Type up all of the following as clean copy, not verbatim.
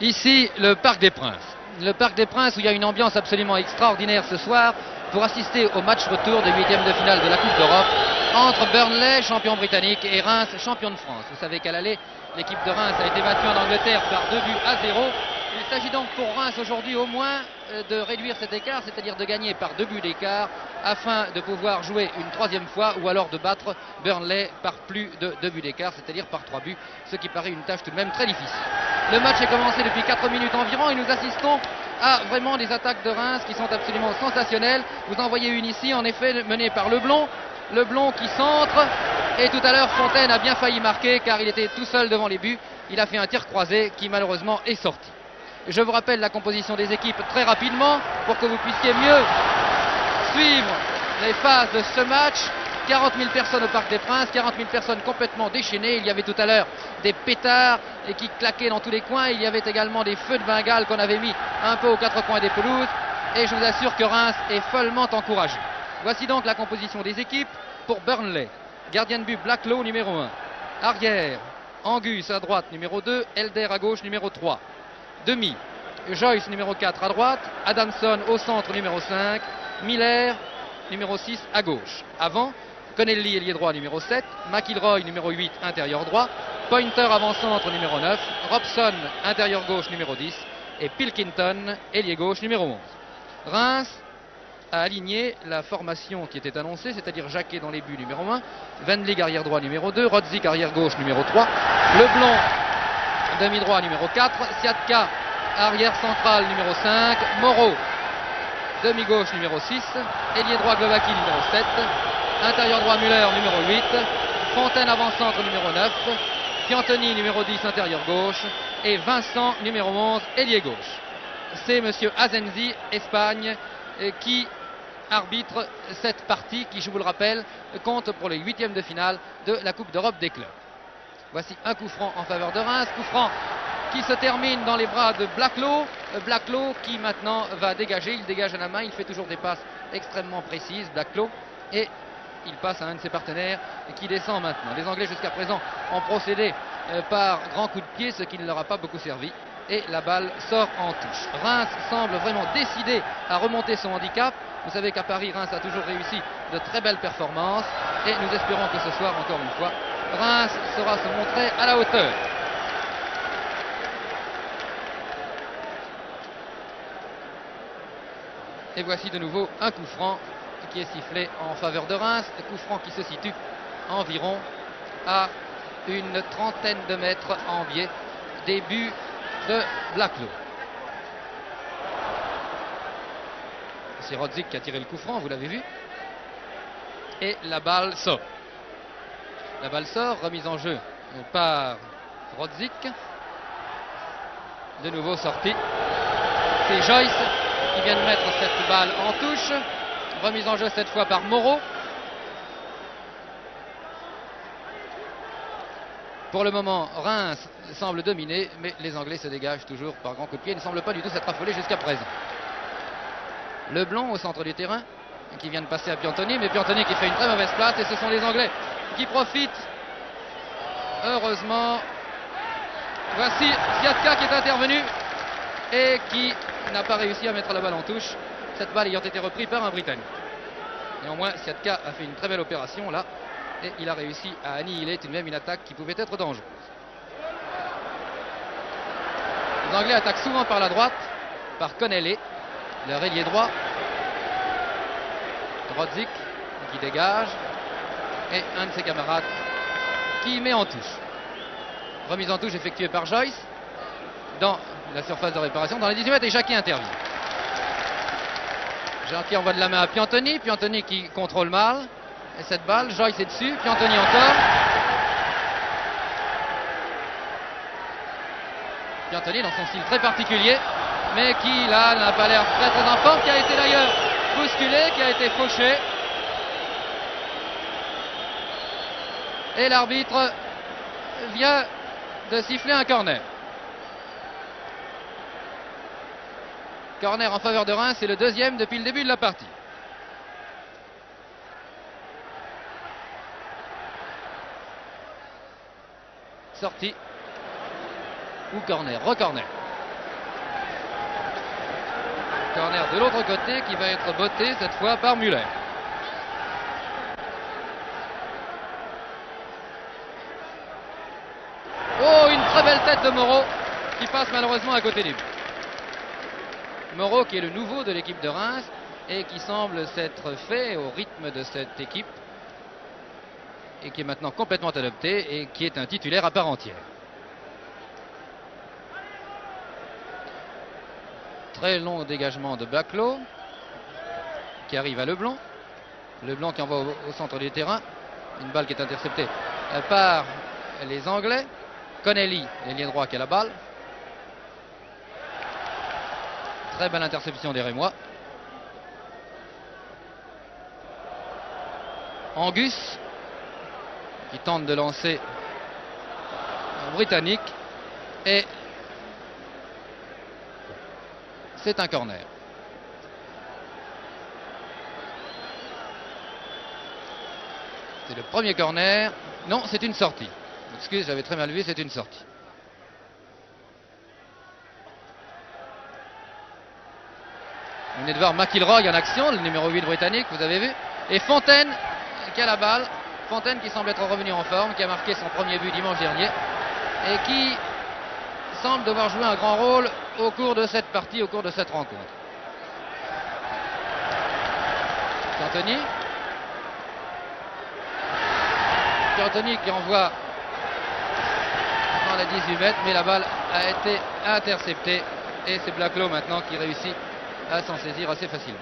Ici, le Parc des Princes. Le Parc des Princes où il y a une ambiance absolument extraordinaire ce soir pour assister au match retour des huitièmes de finale de la Coupe d'Europe entre Burnley, champion britannique, et Reims, champion de France. Vous savez qu'à l'aller, l'équipe de Reims a été battue en Angleterre par 2 buts à 0. Il s'agit donc pour Reims aujourd'hui au moins de réduire cet écart, c'est-à-dire de gagner par 2 buts d'écart afin de pouvoir jouer une troisième fois ou alors de battre Burnley par plus de 2 buts d'écart, c'est-à-dire par 3 buts, ce qui paraît une tâche tout de même très difficile. Le match est commencé depuis 4 minutes environ et nous assistons à vraiment des attaques de Reims qui sont absolument sensationnelles. Vous en voyez une ici, en effet menée par Leblond. Leblond qui centre, et tout à l'heure Fontaine a bien failli marquer car il était tout seul devant les buts. Il a fait un tir croisé qui malheureusement est sorti. Je vous rappelle la composition des équipes très rapidement pour que vous puissiez mieux suivre les phases de ce match. 40 000 personnes au Parc des Princes, 40 000 personnes complètement déchaînées. Il y avait tout à l'heure des pétards qui claquaient dans tous les coins. Il y avait également des feux de Bengale qu'on avait mis un peu aux quatre coins des pelouses. Et je vous assure que Reims est follement encouragé. Voici donc la composition des équipes pour Burnley. Gardien de but Blacklow numéro 1. Arrière, Angus à droite numéro 2. Elder à gauche numéro 3. Demi, Joyce numéro 4 à droite. Adamson au centre numéro 5. Miller numéro 6 à gauche. Avant, Connelly ailier droit numéro 7. McIlroy numéro 8 intérieur droit. Pointer avant-centre numéro 9. Robson intérieur gauche numéro 10. Et Pilkington ailier gauche numéro 11. Reims a aligné la formation qui était annoncée, c'est-à-dire Jacquet dans les buts numéro 1. Van Lig arrière droit numéro 2. Rodzik arrière gauche numéro 3. Leblond demi-droit numéro 4, Siatka arrière central numéro 5, Moreau demi-gauche numéro 6, ailier droit Glowacki numéro 7, intérieur droit Müller numéro 8, Fontaine avant-centre numéro 9, Piantoni numéro 10 intérieur gauche et Vincent numéro 11 ailier gauche. C'est monsieur Azenzi, Espagne, qui arbitre cette partie qui, je vous le rappelle, compte pour les huitièmes de finale de la Coupe d'Europe des clubs. Voici un coup franc en faveur de Reims, coup franc qui se termine dans les bras de Blacklow. Blacklow qui maintenant va dégager, il dégage à la main, il fait toujours des passes extrêmement précises, Blacklow, et il passe à un de ses partenaires qui descend maintenant. Les Anglais jusqu'à présent ont procédé par grands coups de pied, ce qui ne leur a pas beaucoup servi, et la balle sort en touche. Reims semble vraiment décidé à remonter son handicap. Vous savez qu'à Paris, Reims a toujours réussi de très belles performances, et nous espérons que ce soir, encore une fois, Reims saura se montrer à la hauteur. Et voici de nouveau un coup franc qui est sifflé en faveur de Reims. Un coup franc qui se situe environ à une trentaine de mètres en biais des buts de Blacklow. C'est Rodzik qui a tiré le coup franc, vous l'avez vu. Et la balle sort. La balle sort, remise en jeu par Rodzik. De nouveau sorti. C'est Joyce qui vient de mettre cette balle en touche. Remise en jeu cette fois par Moreau. Pour le moment, Reims semble dominer, mais les Anglais se dégagent toujours par grands coups de pied. Ils ne semblent pas du tout s'être affolés jusqu'à présent. Leblond au centre du terrain qui vient de passer à Piantoni, mais Piantoni qui fait une très mauvaise place, et ce sont les Anglais qui profitent. Heureusement, voici Siatka qui est intervenu et qui n'a pas réussi à mettre la balle en touche, cette balle ayant été reprise par un Britannique. Néanmoins, Siatka a fait une très belle opération là, et il a réussi à annihiler tout de même une attaque qui pouvait être dangereuse. Les Anglais attaquent souvent par la droite, par Connelly, leur ailier droit. Rodzik qui dégage, et un de ses camarades qui met en touche. Remise en touche effectuée par Joyce dans la surface de réparation, dans les 18 mètres, et Jacquet intervient. Jacquet envoie de la main à Piantoni, Piantoni qui contrôle mal et cette balle, Joyce est dessus, Piantoni encore. Piantoni dans son style très particulier, mais qui là n'a pas l'air très très en forme, qui a été d'ailleurs bousculé, qui a été fauché. Et l'arbitre vient de siffler un corner. Corner en faveur de Reims, c'est le deuxième depuis le début de la partie. Sortie ou corner, re-corner. Corner de l'autre côté qui va être botté cette fois par Müller. Oh, une très belle tête de Moreau qui passe malheureusement à côté du but. Moreau qui est le nouveau de l'équipe de Reims et qui semble s'être fait au rythme de cette équipe et qui est maintenant complètement adopté et qui est un titulaire à part entière. Très long dégagement de Baclo qui arrive à Leblanc. Leblanc qui envoie au centre du terrain. Une balle qui est interceptée par les Anglais. Connelly, l'ailier droit qui a la balle. Très belle interception des Rémois. Angus qui tente de lancer un Britannique et c'est un corner. C'est le premier corner. Non, c'est une sortie. Excuse, j'avais très mal vu, c'est une sortie. Vous venez de voir McIlroy en action, le numéro 8 britannique, vous avez vu. Et Fontaine qui a la balle. Fontaine qui semble être revenu en forme, qui a marqué son premier but dimanche dernier et qui semble devoir jouer un grand rôle au cours de cette partie, au cours de cette rencontre. Cantoni. Cantoni qui envoie dans la 18 mètres, mais la balle a été interceptée et c'est Baclo maintenant qui réussit à s'en saisir assez facilement.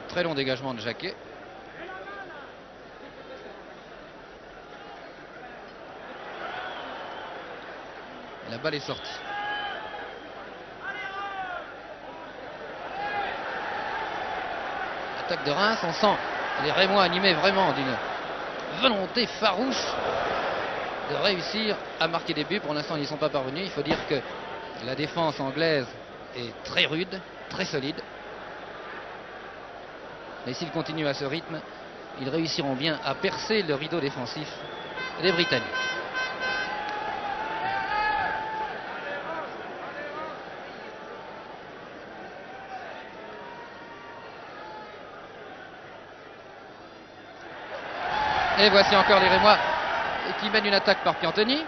Très long dégagement de Jacquet. La balle est sortie. Attaque de Reims, on sent les Rémois animés vraiment d'une volonté farouche de réussir à marquer des buts. Pour l'instant, ils n'y sont pas parvenus. Il faut dire que la défense anglaise est très rude, très solide. Mais s'ils continuent à ce rythme, ils réussiront bien à percer le rideau défensif des Britanniques. Et voici encore les Rémois qui mènent une attaque par Piantoni.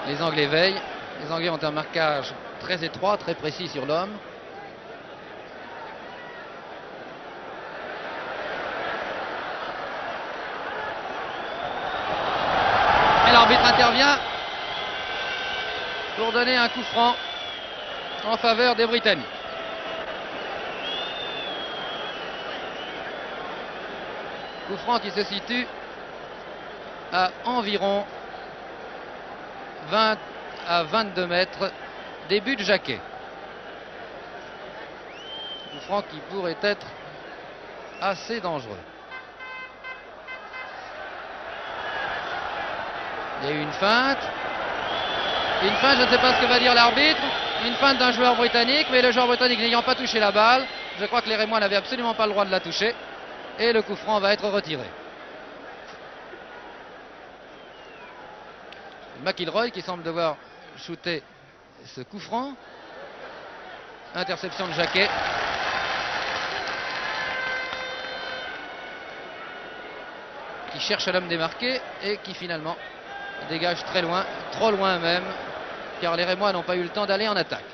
Les Anglais veillent. Les Anglais ont un marquage très étroit, très précis sur l'homme. Et l'arbitre intervient pour donner un coup franc en faveur des Britanniques. Coup franc qui se situe à environ 20 à 22 mètres des buts de Jacquet. Coup franc qui pourrait être assez dangereux. Il y a eu une feinte. Une feinte, je ne sais pas ce que va dire l'arbitre. Une feinte d'un joueur britannique, mais le joueur britannique n'ayant pas touché la balle, je crois que les Rémois n'avaient absolument pas le droit de la toucher. Et le coup franc va être retiré. McIlroy qui semble devoir shooter ce coup franc. Interception de Jacquet. Qui cherche l'homme démarqué et qui finalement dégage très loin, trop loin même, car les Rémois n'ont pas eu le temps d'aller en attaque.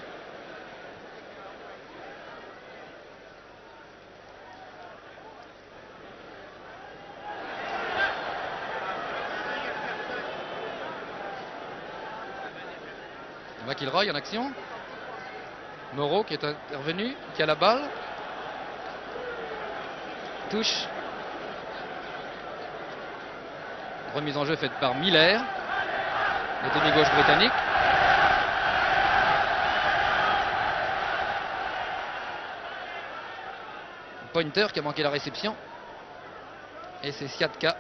McIlroy en action. Moreau qui est intervenu, qui a la balle. Touche. Remise en jeu faite par Miller, le demi-gauche britannique. Pointer qui a manqué la réception. Et c'est Siatka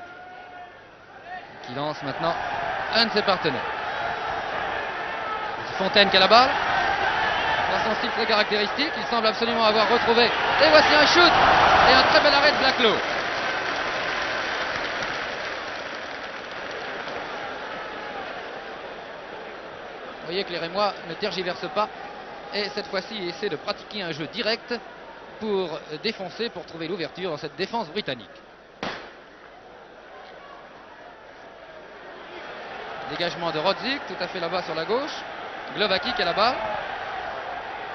qui lance maintenant un de ses partenaires. Fontaine qui a la balle. dans son style très caractéristique. Il semble absolument avoir retrouvé. Et voici un shoot et un très bel arrêt de Blacklow. Vous voyez que les Rémois ne tergiversent pas et cette fois-ci essaient de pratiquer un jeu direct pour défoncer, pour trouver l'ouverture dans cette défense britannique. Dégagement de Rodzik, tout à fait là-bas sur la gauche. Glowacki qui a la balle.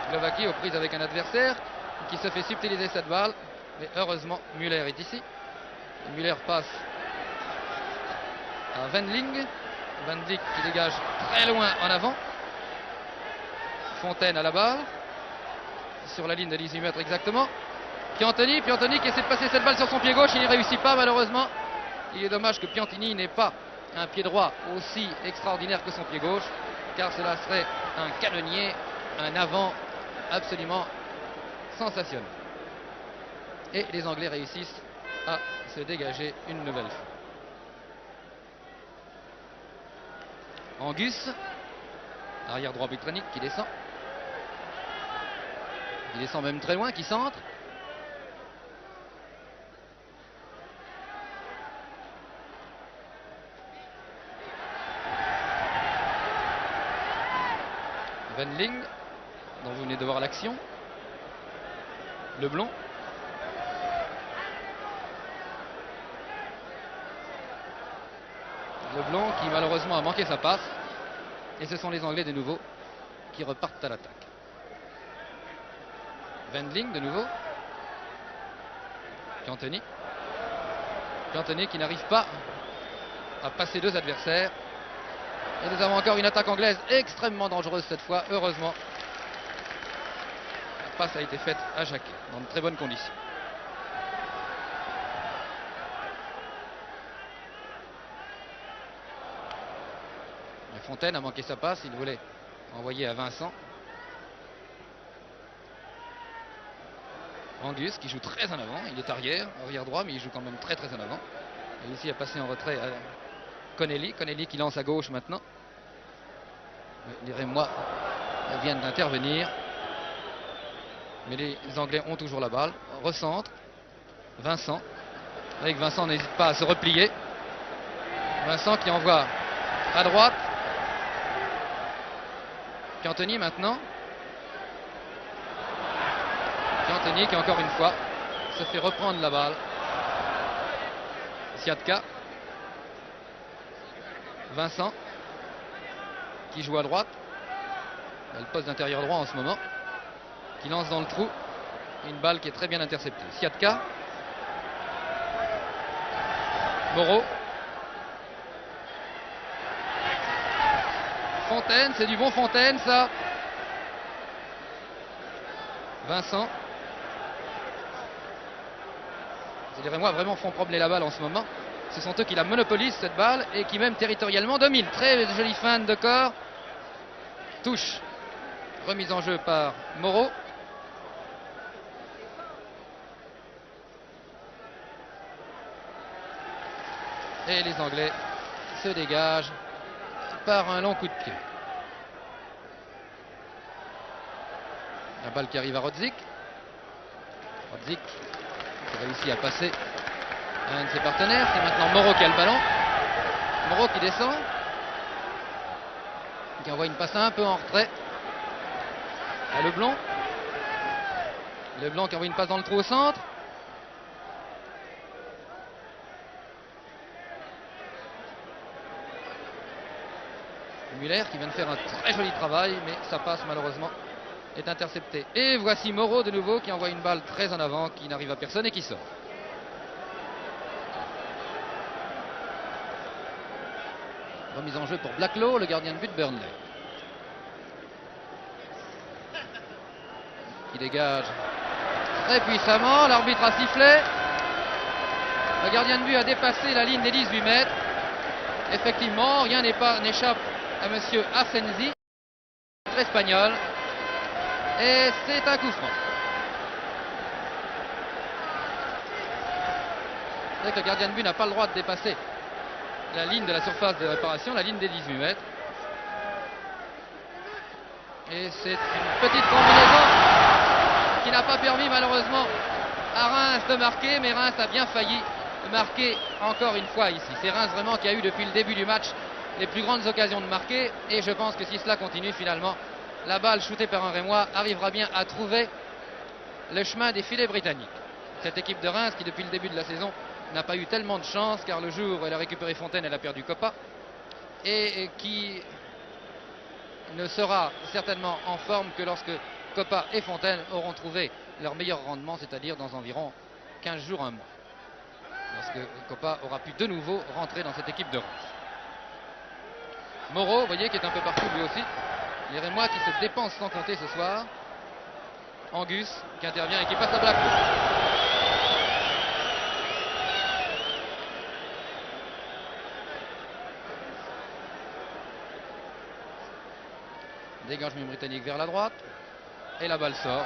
Glowacki aux prises avec un adversaire qui se fait subtiliser cette balle. Mais heureusement, Müller est ici. Et Müller passe à Wendling. Wendling qui dégage très loin en avant. Fontaine à la balle. Sur la ligne de 18 mètres exactement. Piantoni qui essaie de passer cette balle sur son pied gauche. Il n'y réussit pas malheureusement. Il est dommage que Piantini n'ait pas un pied droit aussi extraordinaire que son pied gauche, car cela serait un canonnier, un avant absolument sensationnel. Et les Anglais réussissent à se dégager une nouvelle fois. Angus, arrière droit britannique qui descend. Il descend même très loin, qui centre. Wendling, dont vous venez de voir l'action. Leblond. Leblond qui malheureusement a manqué sa passe. Et ce sont les Anglais de nouveau qui repartent à l'attaque. Wendling de nouveau. Piantoni. Piantoni qui n'arrive pas à passer deux adversaires. Et nous avons encore une attaque anglaise extrêmement dangereuse cette fois, heureusement. La passe a été faite à Jacquet, dans de très bonnes conditions. Et Fontaine a manqué sa passe, il voulait envoyer à Vincent. Angus qui joue très en avant, il est arrière droit, mais il joue quand même très en avant. Et ici a passé en retrait à Connelly qui lance à gauche maintenant. Les Rémois viennent d'intervenir. Mais les Anglais ont toujours la balle. Recentre. Vincent. Avec Vincent n'hésite pas à se replier. Vincent qui envoie à droite. Piantoni maintenant. Piantoni qui encore une fois se fait reprendre la balle. Siatka. Vincent qui joue à droite. Il a le poste d'intérieur droit en ce moment. Qui lance dans le trou. Une balle qui est très bien interceptée. Siatka. Moreau. Fontaine, c'est du bon Fontaine ça. Vincent. Les Rémois vraiment font promener la balle en ce moment. Ce sont eux qui la monopolisent cette balle et qui même territorialement dominent. Très jolie feinte de corps. Touche. Remise en jeu par Moreau. Et les Anglais se dégagent par un long coup de pied. La balle qui arrive à Rodzik. Rodzik qui réussit à passer à un de ses partenaires. C'est maintenant Moreau qui a le ballon. Moreau qui descend. Qui envoie une passe un peu en retrait à Leblond. Leblond qui envoie une passe dans le trou au centre. Müller qui vient de faire un très joli travail, mais sa passe malheureusement est interceptée. Et voici Moreau de nouveau qui envoie une balle très en avant, qui n'arrive à personne et qui sort. Remise en jeu pour Blacklow, le gardien de but de Burnley. Qui dégage très puissamment, l'arbitre a sifflé. Le gardien de but a dépassé la ligne des 18 mètres. Effectivement, rien n'échappe à monsieur Asensi, espagnol. Et c'est un coup franc. C'est vrai que le gardien de but n'a pas le droit de dépasser la ligne de la surface de réparation, la ligne des 18 mètres. Et c'est une petite combinaison qui n'a pas permis malheureusement à Reims de marquer, mais Reims a bien failli marquer encore une fois ici. C'est Reims vraiment qui a eu depuis le début du match les plus grandes occasions de marquer, et je pense que si cela continue, finalement la balle shootée par un Rémois arrivera bien à trouver le chemin des filets britanniques. Cette équipe de Reims qui depuis le début de la saison n'a pas eu tellement de chance, car le jour où elle a récupéré Fontaine, elle a perdu Copa, et qui ne sera certainement en forme que lorsque Copa et Fontaine auront trouvé leur meilleur rendement, c'est-à-dire dans environ 15 jours, un mois, lorsque Copa aura pu de nouveau rentrer dans cette équipe de Reims. Moreau, vous voyez, qui est un peu partout lui aussi. Les Rémois qui se dépensent sans compter ce soir. Angus qui intervient et qui passe à Blackwood. Dégagement britannique vers la droite. Et la balle sort.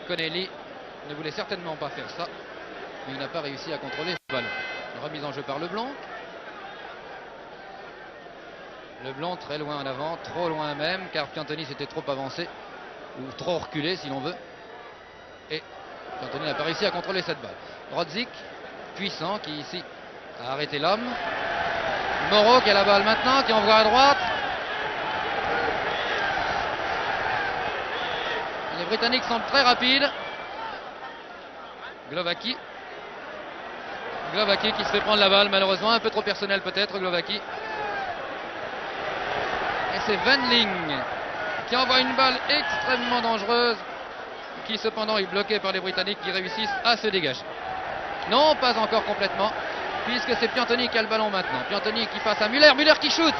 Connelly ne voulait certainement pas faire ça, mais il n'a pas réussi à contrôler ce ballon. Remise en jeu par Leblanc. Leblanc très loin en avant, trop loin même, car Piantoni s'était trop avancé, ou trop reculé si l'on veut. Et Piantoni n'a pas réussi à contrôler cette balle. Rodzik, puissant, qui ici a arrêté l'homme. Moreau qui a la balle maintenant, qui envoie à droite. Les Britanniques sont très rapides. Glovaki. Glovaki qui se fait prendre la balle, malheureusement, un peu trop personnel peut-être, Glovaki. Et c'est Wendling qui envoie une balle extrêmement dangereuse, qui cependant est bloquée par les Britanniques qui réussissent à se dégager. Non, pas encore complètement, puisque c'est Piantoni qui a le ballon maintenant. Piantoni qui passe à Müller, Müller qui shoot.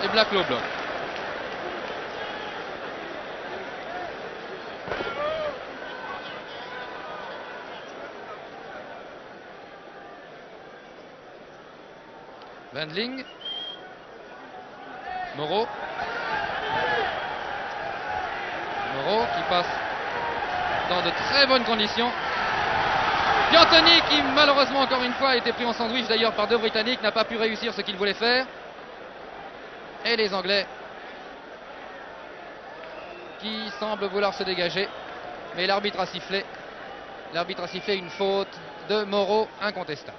Et Blacklow bloque. Wendling. Moreau. Moreau qui passe dans de très bonnes conditions. Piantoni qui malheureusement encore une fois a été pris en sandwich d'ailleurs par deux Britanniques, n'a pas pu réussir ce qu'il voulait faire. Et les Anglais qui semblent vouloir se dégager, mais l'arbitre a sifflé. L'arbitre a sifflé une faute de Moreau incontestable.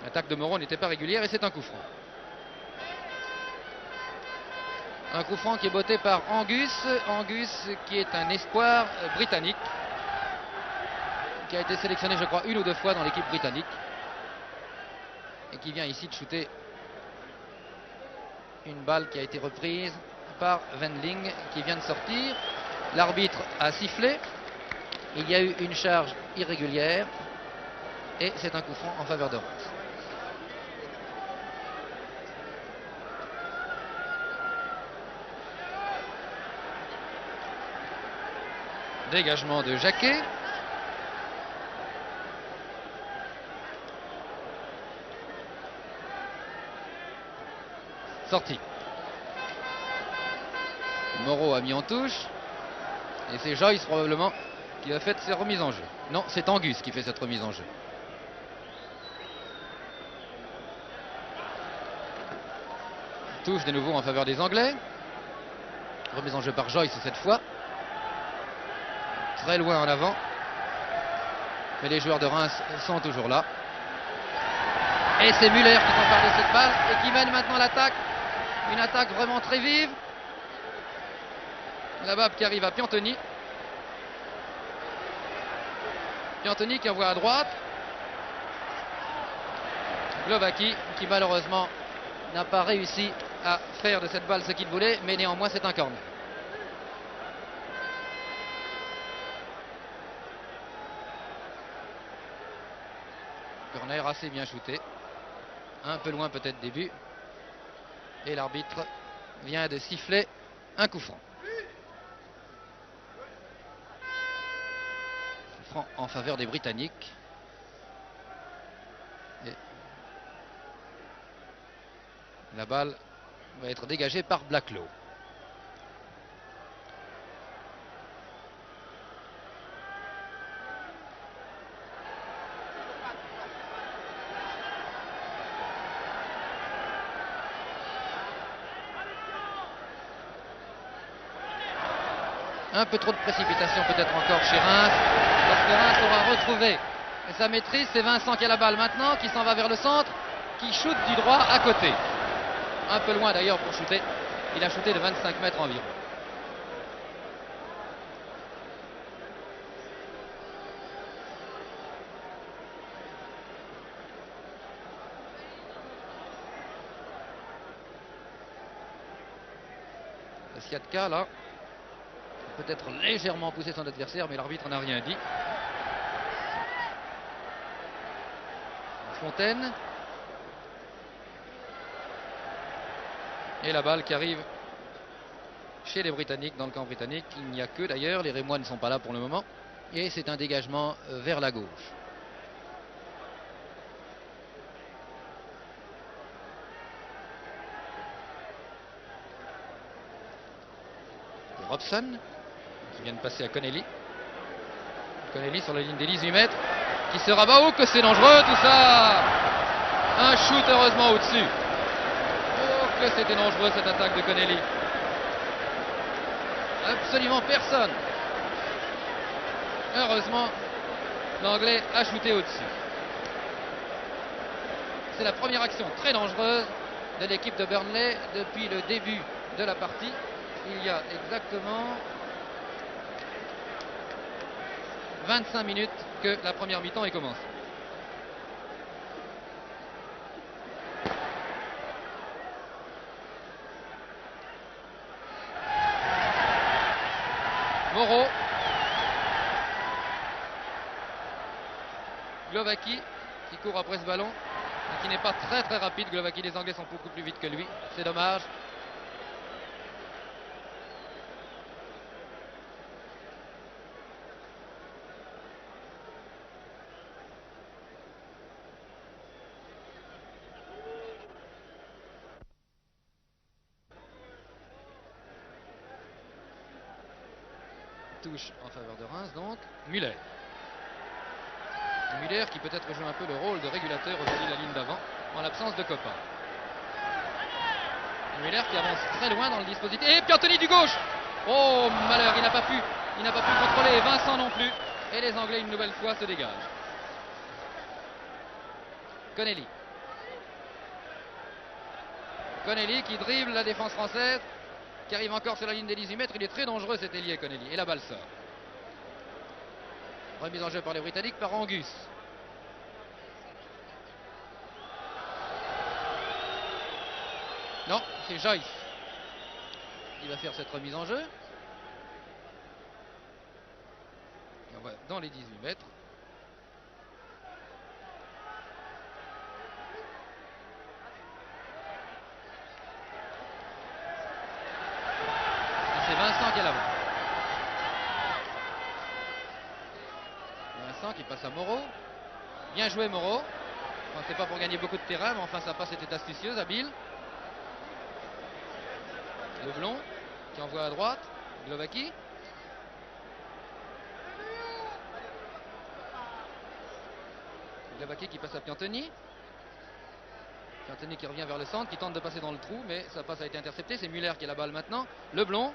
L'attaque de Moreau n'était pas régulière et c'est un coup franc. Un coup franc qui est botté par Angus. Angus qui est un espoir britannique, qui a été sélectionné je crois une ou deux fois dans l'équipe britannique, et qui vient ici de shooter une balle qui a été reprise par Wendling qui vient de sortir. L'arbitre a sifflé. Il y a eu une charge irrégulière et c'est un coup franc en faveur de Reims. Dégagement de Jacquet. Sortie. Moreau a mis en touche. Et c'est Joyce probablement qui a fait ses remises en jeu. Non, c'est Angus qui fait cette remise en jeu. Touche de nouveau en faveur des Anglais. Remise en jeu par Joyce cette fois. Très loin en avant. Mais les joueurs de Reims sont toujours là. Et c'est Müller qui s'empare de cette balle et qui mène maintenant l'attaque. Une attaque vraiment très vive. La balle qui arrive à Piantoni. Piantoni qui envoie à droite. Glovaki qui malheureusement n'a pas réussi à faire de cette balle ce qu'il voulait, mais néanmoins c'est un corner. Corner assez bien shooté. Un peu loin peut-être des buts. Et l'arbitre vient de siffler un coup franc. Coup franc en faveur des Britanniques. Et la balle va être dégagée par Blacklow. Un peu trop de précipitation peut-être encore chez Reims. Parce que Reims aura retrouvé sa maîtrise. C'est Vincent qui a la balle maintenant, qui s'en va vers le centre, qui shoot du droit à côté. Un peu loin d'ailleurs pour shooter. Il a shooté de 25 mètres environ. Siatka là peut-être légèrement poussé son adversaire, mais l'arbitre n'a rien dit. Fontaine. Et la balle qui arrive chez les Britanniques, dans le camp britannique. Il n'y a que d'ailleurs, les Rémois ne sont pas là pour le moment. Et c'est un dégagement vers la gauche. Robson qui vient de passer à Connelly. Connelly sur la ligne des 18 mètres qui se rabat. Oh que c'est dangereux tout ça. Un shoot heureusement au-dessus. Oh que c'était dangereux cette attaque de Connelly. Absolument personne. Heureusement l'Anglais a shooté au-dessus. C'est la première action très dangereuse de l'équipe de Burnley depuis le début de la partie. Il y a exactement 25 minutes que la première mi-temps est commencée. Moreau. Glowacki qui court après ce ballon et qui n'est pas très rapide. Glowacki, les Anglais sont beaucoup plus vite que lui. C'est dommage. Touche en faveur de Reims donc. Muller. Muller qui peut-être joue un peu le rôle de régulateur au-dessus de la ligne d'avant en l'absence de Copa. Muller qui avance très loin dans le dispositif. Et Piantoni du gauche. Oh malheur, il n'a pas pu contrôler. Vincent non plus. Et les Anglais une nouvelle fois se dégagent. Connelly. Connelly qui dribble la défense française, qui arrive encore sur la ligne des 18 mètres. Il est très dangereux cet ailier Connelly. Et la balle sort. Remise en jeu par les Britanniques par Angus. Non, c'est Joyce qui va faire cette remise en jeu. Et on va dans les 18 mètres. Et c'est Vincent qui est là-bas. Vincent qui passe à Moreau. Bien joué Moreau. Enfin, c'est pas pour gagner beaucoup de terrain, mais enfin sa passe était astucieuse, habile. Leblond qui envoie à droite. Glowacki. Glowacki qui passe à Piantoni. Piantoni qui revient vers le centre, qui tente de passer dans le trou, mais sa passe a été interceptée. C'est Muller qui a la balle maintenant. Leblond.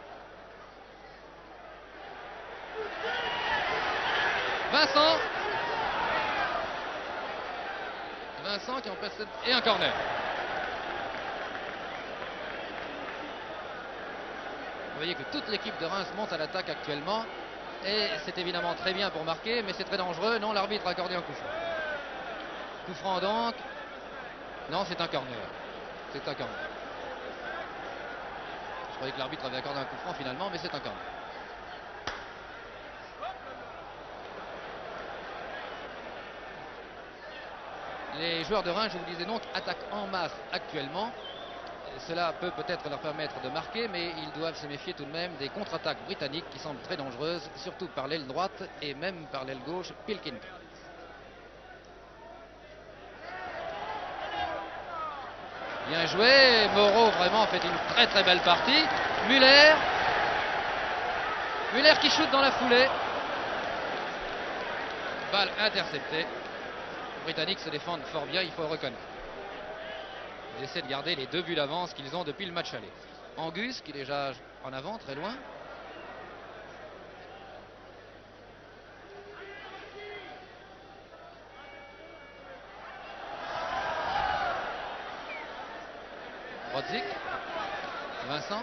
Vincent. Vincent qui en passe et un corner. Vous voyez que toute l'équipe de Reims monte à l'attaque actuellement. Et c'est évidemment très bien pour marquer, mais c'est très dangereux. Non, l'arbitre a accordé un coup franc. Coup franc donc. Non, c'est un corner. C'est un corner. Je croyais que l'arbitre avait accordé un coup franc finalement, mais c'est un corner. Les joueurs de Reims, je vous disais donc, attaquent en masse actuellement. Cela peut peut-être leur permettre de marquer, mais ils doivent se méfier tout de même des contre-attaques britanniques qui semblent très dangereuses, surtout par l'aile droite et même par l'aile gauche, Pilkington. Bien joué, Moreau vraiment fait une très belle partie. Muller qui shoot dans la foulée. Balle interceptée. Les Britanniques se défendent fort bien, il faut le reconnaître. Ils essaient de garder les 2 buts d'avance qu'ils ont depuis le match aller. Angus qui est déjà en avant, très loin. Rodzik. Vincent.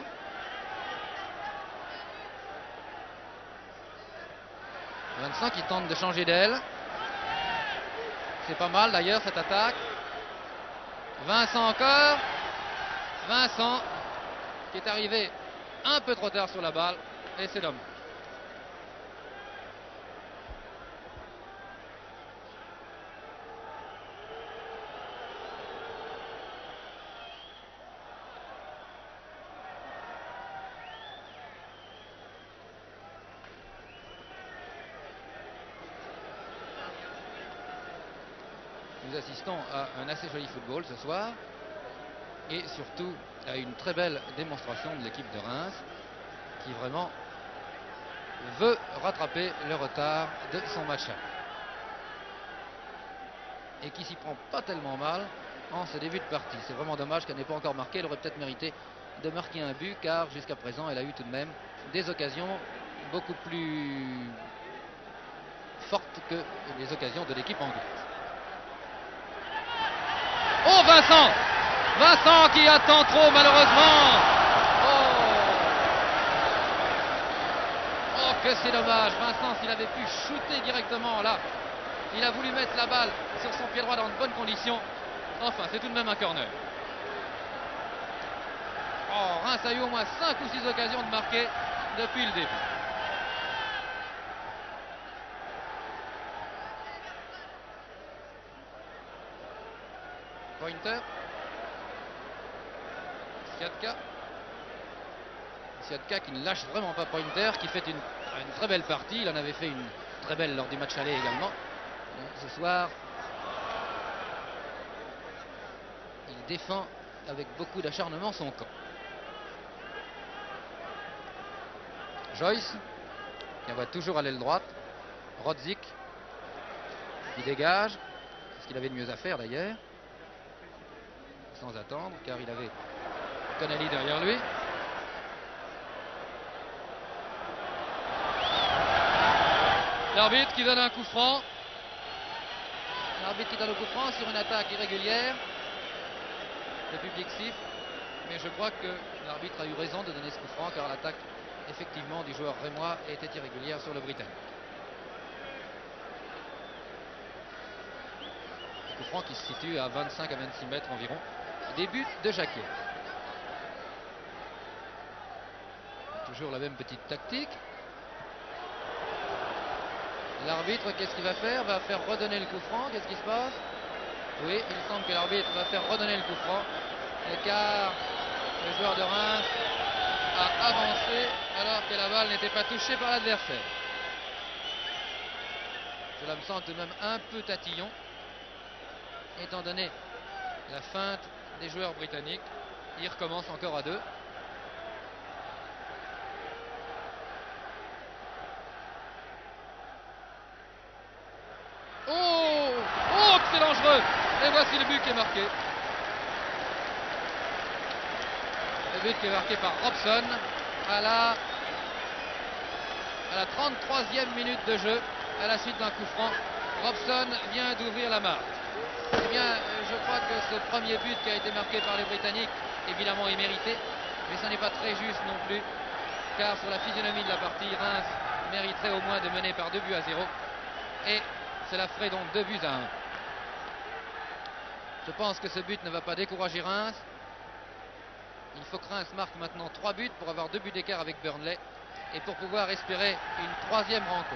Vincent qui tente de changer d'aile. C'est pas mal d'ailleurs cette attaque. Vincent encore. Vincent qui est arrivé un peu trop tard sur la balle. Et c'est dommage. Nous assistons à un assez joli football ce soir et surtout à une très belle démonstration de l'équipe de Reims qui vraiment veut rattraper le retard de son match et qui s'y prend pas tellement mal en ce début de partie. C'est vraiment dommage qu'elle n'ait pas encore marqué. Elle aurait peut-être mérité de marquer un but car jusqu'à présent elle a eu tout de même des occasions beaucoup plus fortes que les occasions de l'équipe anglaise. Oh Vincent! Vincent qui attend trop malheureusement. Oh que c'est dommage. Vincent, s'il avait pu shooter directement là, il a voulu mettre la balle sur son pied droit dans de bonnes conditions. Enfin, c'est tout de même un corner. Oh, Reims a eu au moins 5 ou 6 occasions de marquer depuis le début. Pointer. Siatka qui ne lâche vraiment pas Pointer, qui fait une très belle partie. Il en avait fait une très belle lors du match aller également. Ce soir, il défend avec beaucoup d'acharnement son camp. Joyce qui envoie toujours à l'aile droite. Rodzik qui dégage. C'est ce qu'il avait de mieux à faire d'ailleurs. Sans attendre car il avait Connelly derrière lui. L'arbitre qui donne un coup franc. L'arbitre qui donne un coup franc sur une attaque irrégulière. Le public siffle. Mais je crois que l'arbitre a eu raison de donner ce coup franc car l'attaque effectivement du joueur rémois était irrégulière sur le Britannique. Le coup franc qui se situe à 25 à 26 mètres environ. Début de Jacquet. Toujours la même petite tactique. L'arbitre, qu'est-ce qu'il va faire? Va faire redonner le coup franc. Qu'est-ce qui se passe? Oui, il semble que l'arbitre va faire redonner le coup franc. Car le joueur de Reims a avancé alors que la balle n'était pas touchée par l'adversaire. Cela me semble tout de même un peu tatillon, étant donné la feinte des joueurs britanniques. Il recommence encore à 2. Oh, c'est dangereux. Et voici le but qui est marqué. Le but qui est marqué par Robson à la 33e minute de jeu, à la suite d'un coup franc. Robson vient d'ouvrir la marque. Eh bien, je crois que ce premier but qui a été marqué par les Britanniques, évidemment, est mérité, mais ce n'est pas très juste non plus, car sur la physionomie de la partie, Reims mériterait au moins de mener par 2 buts à 0, et cela ferait donc 2 buts à 1. Je pense que ce but ne va pas décourager Reims. Il faut que Reims marque maintenant 3 buts pour avoir 2 buts d'écart avec Burnley et pour pouvoir espérer une 3e rencontre.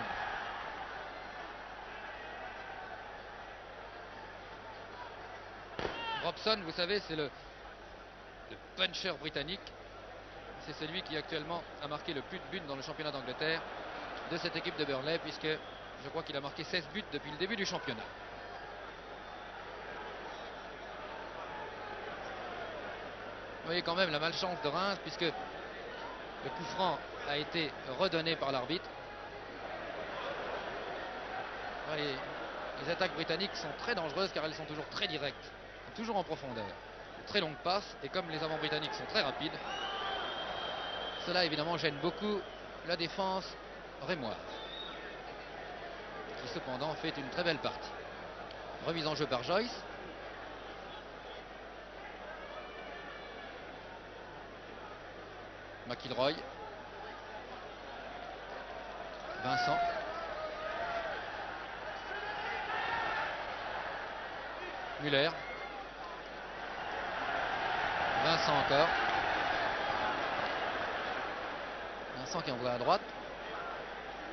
Robson, vous savez, c'est le puncher britannique. C'est celui qui actuellement a marqué le plus de buts dans le championnat d'Angleterre de cette équipe de Burnley, puisque je crois qu'il a marqué 16 buts depuis le début du championnat. Vous voyez quand même la malchance de Reims, puisque le coup franc a été redonné par l'arbitre. Les attaques britanniques sont très dangereuses car elles sont toujours très directes, toujours en profondeur. Très longues passes, et comme les avants britanniques sont très rapides, cela évidemment gêne beaucoup la défense rémoise, qui cependant fait une très belle partie. Remise en jeu par Joyce. McIlroy. Vincent. Muller. Vincent encore. Vincent qui envoie à droite.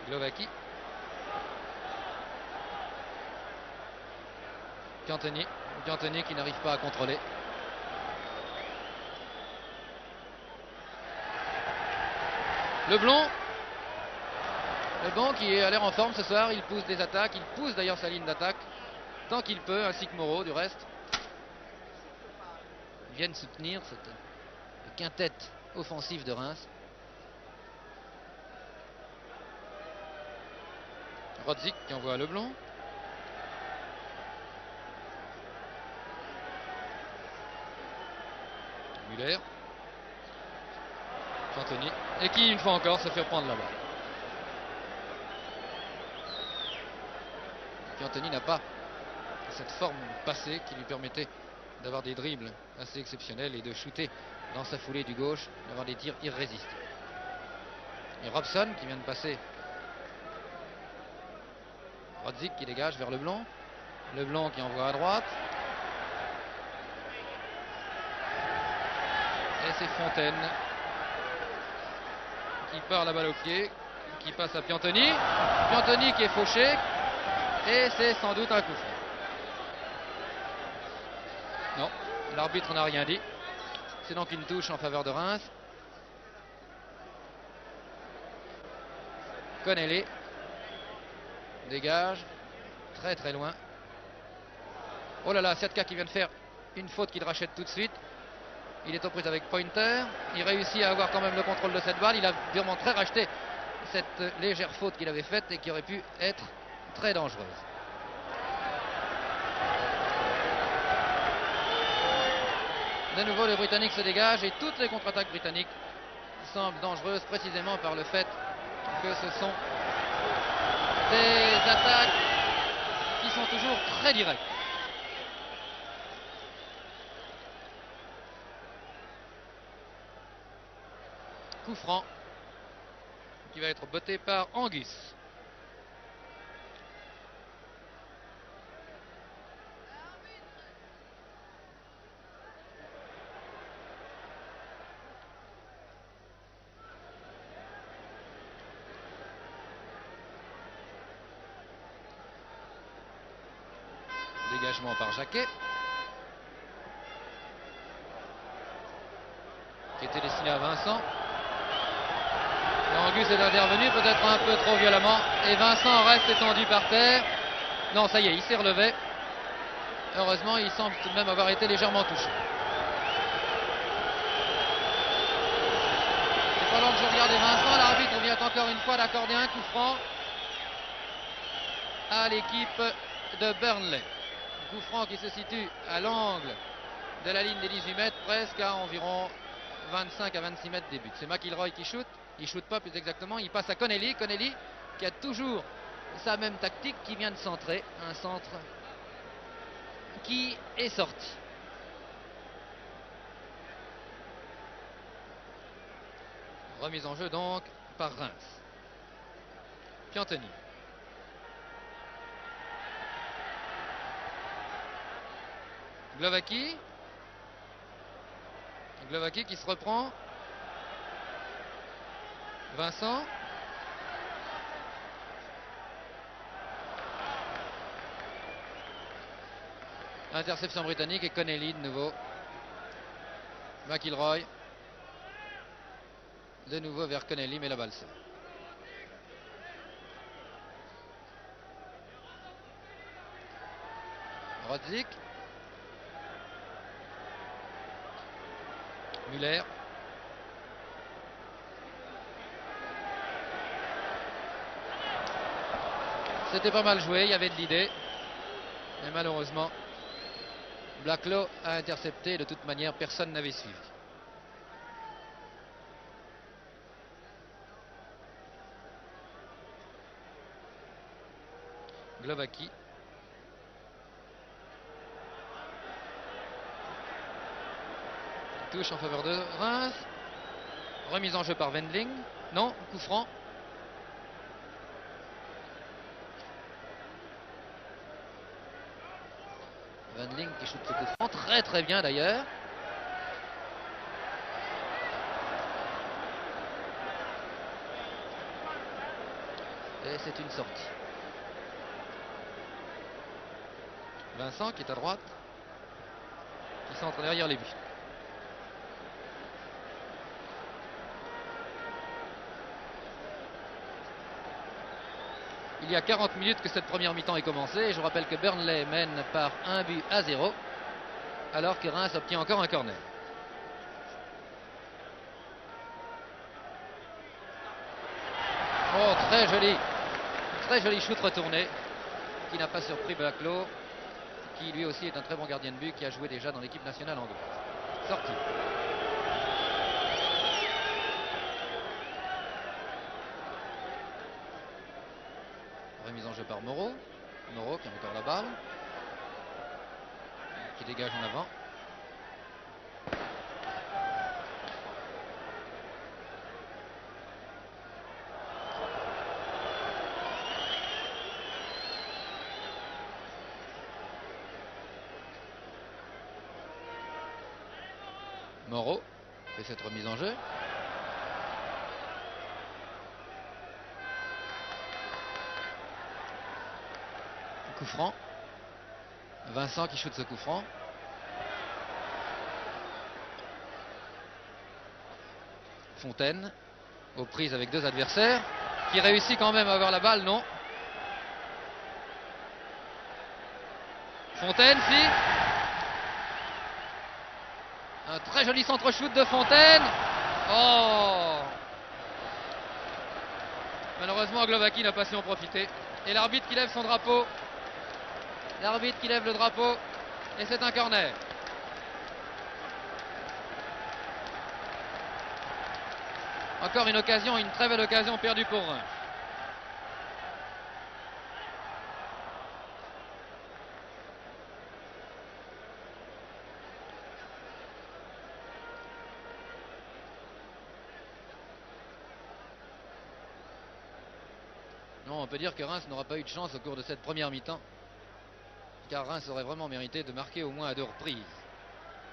Glovacki. Piantoni. Piantoni qui n'arrive pas à contrôler. Leblond. Leblond qui a l'air en forme ce soir. Il pousse des attaques. Il pousse d'ailleurs sa ligne d'attaque tant qu'il peut, ainsi que Moreau du reste. Ils viennent soutenir cette quintette offensive de Reims. Rodzik qui envoie à Leblond. Muller. Piantoni. Et qui, une fois encore, se fait prendre la balle. Piantoni n'a pas cette forme passée qui lui permettait d'avoir des dribbles assez exceptionnels et de shooter dans sa foulée du gauche, d'avoir des tirs irrésistibles. Et Robson qui vient de passer. Rodzik qui dégage vers Leblond. Leblond qui envoie à droite. Et c'est Fontaine qui part la balle au pied, qui passe à Piantoni. Piantoni qui est fauché. Et c'est sans doute un coup franc. Non, l'arbitre n'a rien dit. C'est donc une touche en faveur de Reims. Connelly dégage très très loin. Oh là là, Siatka qui vient de faire une faute qu'il rachète tout de suite. Il est aux prises avec Pointer. Il réussit à avoir quand même le contrôle de cette balle. Il a durement très racheté cette légère faute qu'il avait faite et qui aurait pu être très dangereuse. De nouveau, les Britanniques se dégagent et toutes les contre-attaques britanniques semblent dangereuses précisément par le fait que ce sont des attaques qui sont toujours très directes. Coup franc qui va être botté par Angus. Dégagement par Jacquet, qui était destiné à Vincent. Et Angus est intervenu peut-être un peu trop violemment. Et Vincent reste étendu par terre. Non, ça y est, il s'est relevé. Heureusement, il semble tout de même avoir été légèrement touché. Et pendant que je regardais Vincent, l'arbitre vient encore une fois d'accorder un coup franc à l'équipe de Burnley. Coup franc qui se situe à l'angle de la ligne des 18 mètres, presque à environ 25 à 26 mètres des buts. C'est McIlroy qui shoot. Il ne shoot pas plus exactement. Il passe à Connelly. Connelly qui a toujours sa même tactique, qui vient de centrer. Un centre qui est sorti. Remise en jeu donc par Reims. Piantoni. Glovacki. Glovacki qui se reprend. Vincent. Interception britannique et Connelly de nouveau. McIlroy. De nouveau vers Connelly, mais la balle sort. Rodzik. Muller. C'était pas mal joué, il y avait de l'idée. Mais malheureusement, Blacklow a intercepté. De toute manière, personne n'avait suivi. Glovacki. Touche en faveur de Reims. Remise en jeu par Wendling. Non, coup franc. Wendling qui shoot ce coup franc. Très très bien d'ailleurs. Et c'est une sortie. Vincent qui est à droite. Qui centre derrière les buts. Il y a 40 minutes que cette première mi-temps est commencée. Et je rappelle que Burnley mène par 1-0. Alors que Reims obtient encore un corner. Oh, très joli shoot retourné, qui n'a pas surpris Blacklaw, qui lui aussi est un très bon gardien de but, qui a joué déjà dans l'équipe nationale anglaise. Sortie. Remise en jeu par Moreau. Moreau qui a encore la balle, qui dégage en avant. Moreau fait cette remise en jeu. Coup franc. Vincent qui shoot ce coup franc. Fontaine aux prises avec deux adversaires, qui réussit quand même à avoir la balle, non? Fontaine, si. Un très joli centre-shoot de Fontaine. Oh! Malheureusement, Glowacki n'a pas su en profiter. Et l'arbitre qui lève son drapeau. L'arbitre qui lève le drapeau. Et c'est un corner. Encore une occasion, une très belle occasion perdue pour Reims. Non, on peut dire que Reims n'aura pas eu de chance au cours de cette première mi-temps. Car Reims aurait vraiment mérité de marquer au moins à 2 reprises.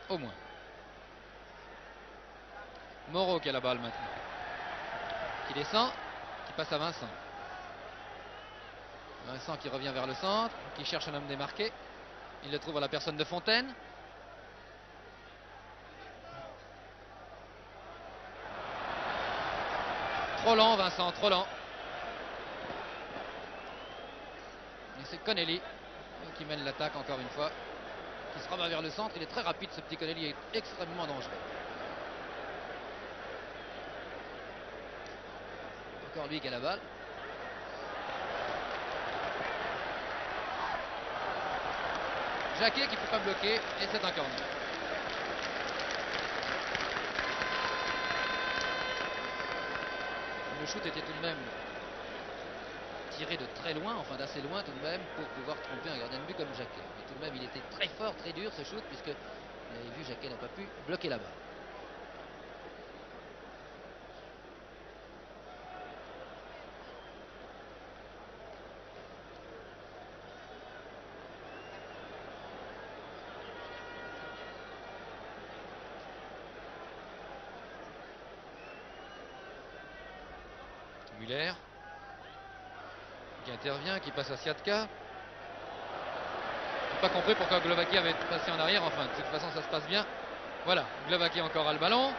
Au moins. Moreau qui a la balle maintenant. Qui descend, qui passe à Vincent. Vincent qui revient vers le centre, qui cherche un homme démarqué. Il le trouve à la personne de Fontaine. Trop lent Vincent, trop lent. Et c'est Connelly qui mène l'attaque encore une fois. Qui se rabat vers le centre. Il est très rapide ce petit Connelly, est extrêmement dangereux. Encore lui qui a la balle. Jacquet qui ne peut pas bloquer et c'est un corner. Le shoot était tout de même tiré de très loin, enfin d'assez loin tout de même, pour pouvoir tromper un gardien de but comme Jacquet. Mais tout de même il était très fort, très dur ce shoot, puisque vous avez vu, Jacquet n'a pas pu bloquer la balle. Muller qui intervient, qui passe à Siatka. J'ai pas compris pourquoi Glowacki avait passé en arrière. Enfin, de toute façon, ça se passe bien. Voilà, Glowacki encore a le ballon.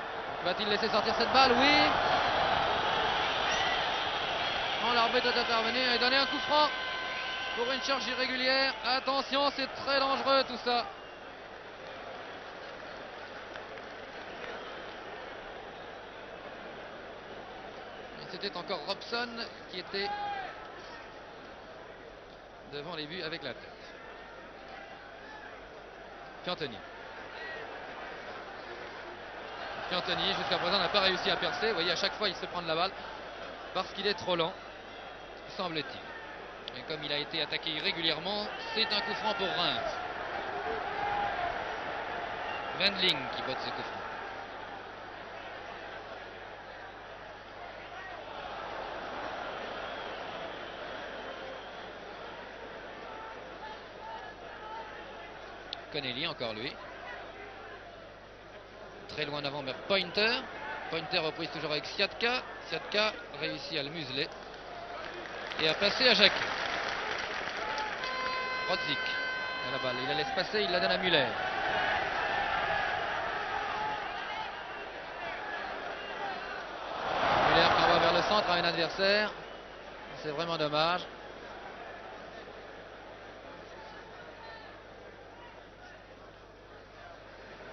Va-t-il laisser sortir cette balle? Oui. Non, l'arbitre est intervenu et donné un coup franc pour une charge irrégulière. Attention, c'est très dangereux tout ça. C'était encore Robson qui était devant les buts avec la tête. Piantoni. Piantoni, jusqu'à présent, n'a pas réussi à percer. Vous voyez, à chaque fois, il se prend de la balle parce qu'il est trop lent, semble-t-il. Et comme il a été attaqué irrégulièrement, c'est un coup franc pour Reims. Wendling qui botte ce coup franc. Spinelli, encore lui. Très loin en avant vers Pointer. Pointer reprise toujours avec Siatka. Siatka réussit à le museler et à passer à Jacques. Rodzik à la balle, il la laisse passer, il la donne à Müller. Müller qui envoie vers le centre à un adversaire. C'est vraiment dommage.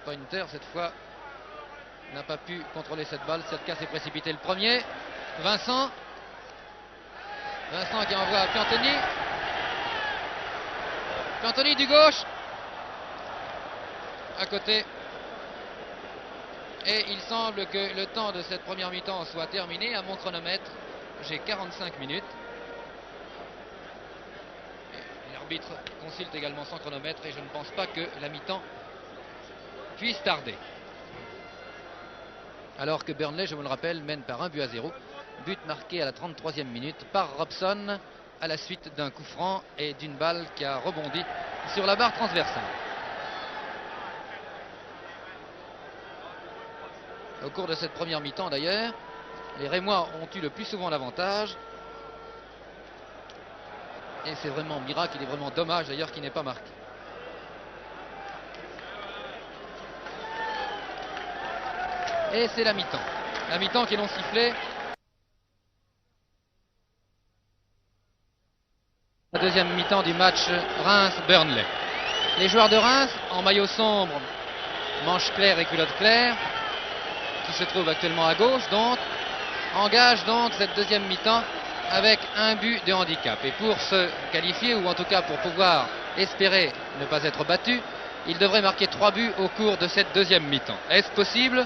Pointer cette fois n'a pas pu contrôler cette balle. Siatka s'est précipité le premier. Vincent qui envoie à Piantoni. Piantoni du gauche. À côté. Et il semble que le temps de cette première mi-temps soit terminé. À mon chronomètre, j'ai 45 minutes. L'arbitre consulte également son chronomètre et je ne pense pas que la mi-temps puisse tarder. Alors que Burnley, je vous le rappelle, mène par 1-0. But marqué à la 33e minute par Robson à la suite d'un coup franc et d'une balle qui a rebondi sur la barre transversale. Au cours de cette première mi-temps d'ailleurs, les Rémois ont eu le plus souvent l'avantage. Et c'est vraiment miracle, il est vraiment dommage d'ailleurs qu'il n'ait pas marqué. Et c'est la mi-temps. La mi-temps qui l'ont sifflé. La deuxième mi-temps du match Reims-Burnley. Les joueurs de Reims, en maillot sombre, manches claires et culottes claires, qui se trouvent actuellement à gauche, donc, engagent donc cette deuxième mi-temps avec un but de handicap. Et pour se qualifier, ou en tout cas pour pouvoir espérer ne pas être battu, ils devraient marquer 3 buts au cours de cette deuxième mi-temps. Est-ce possible?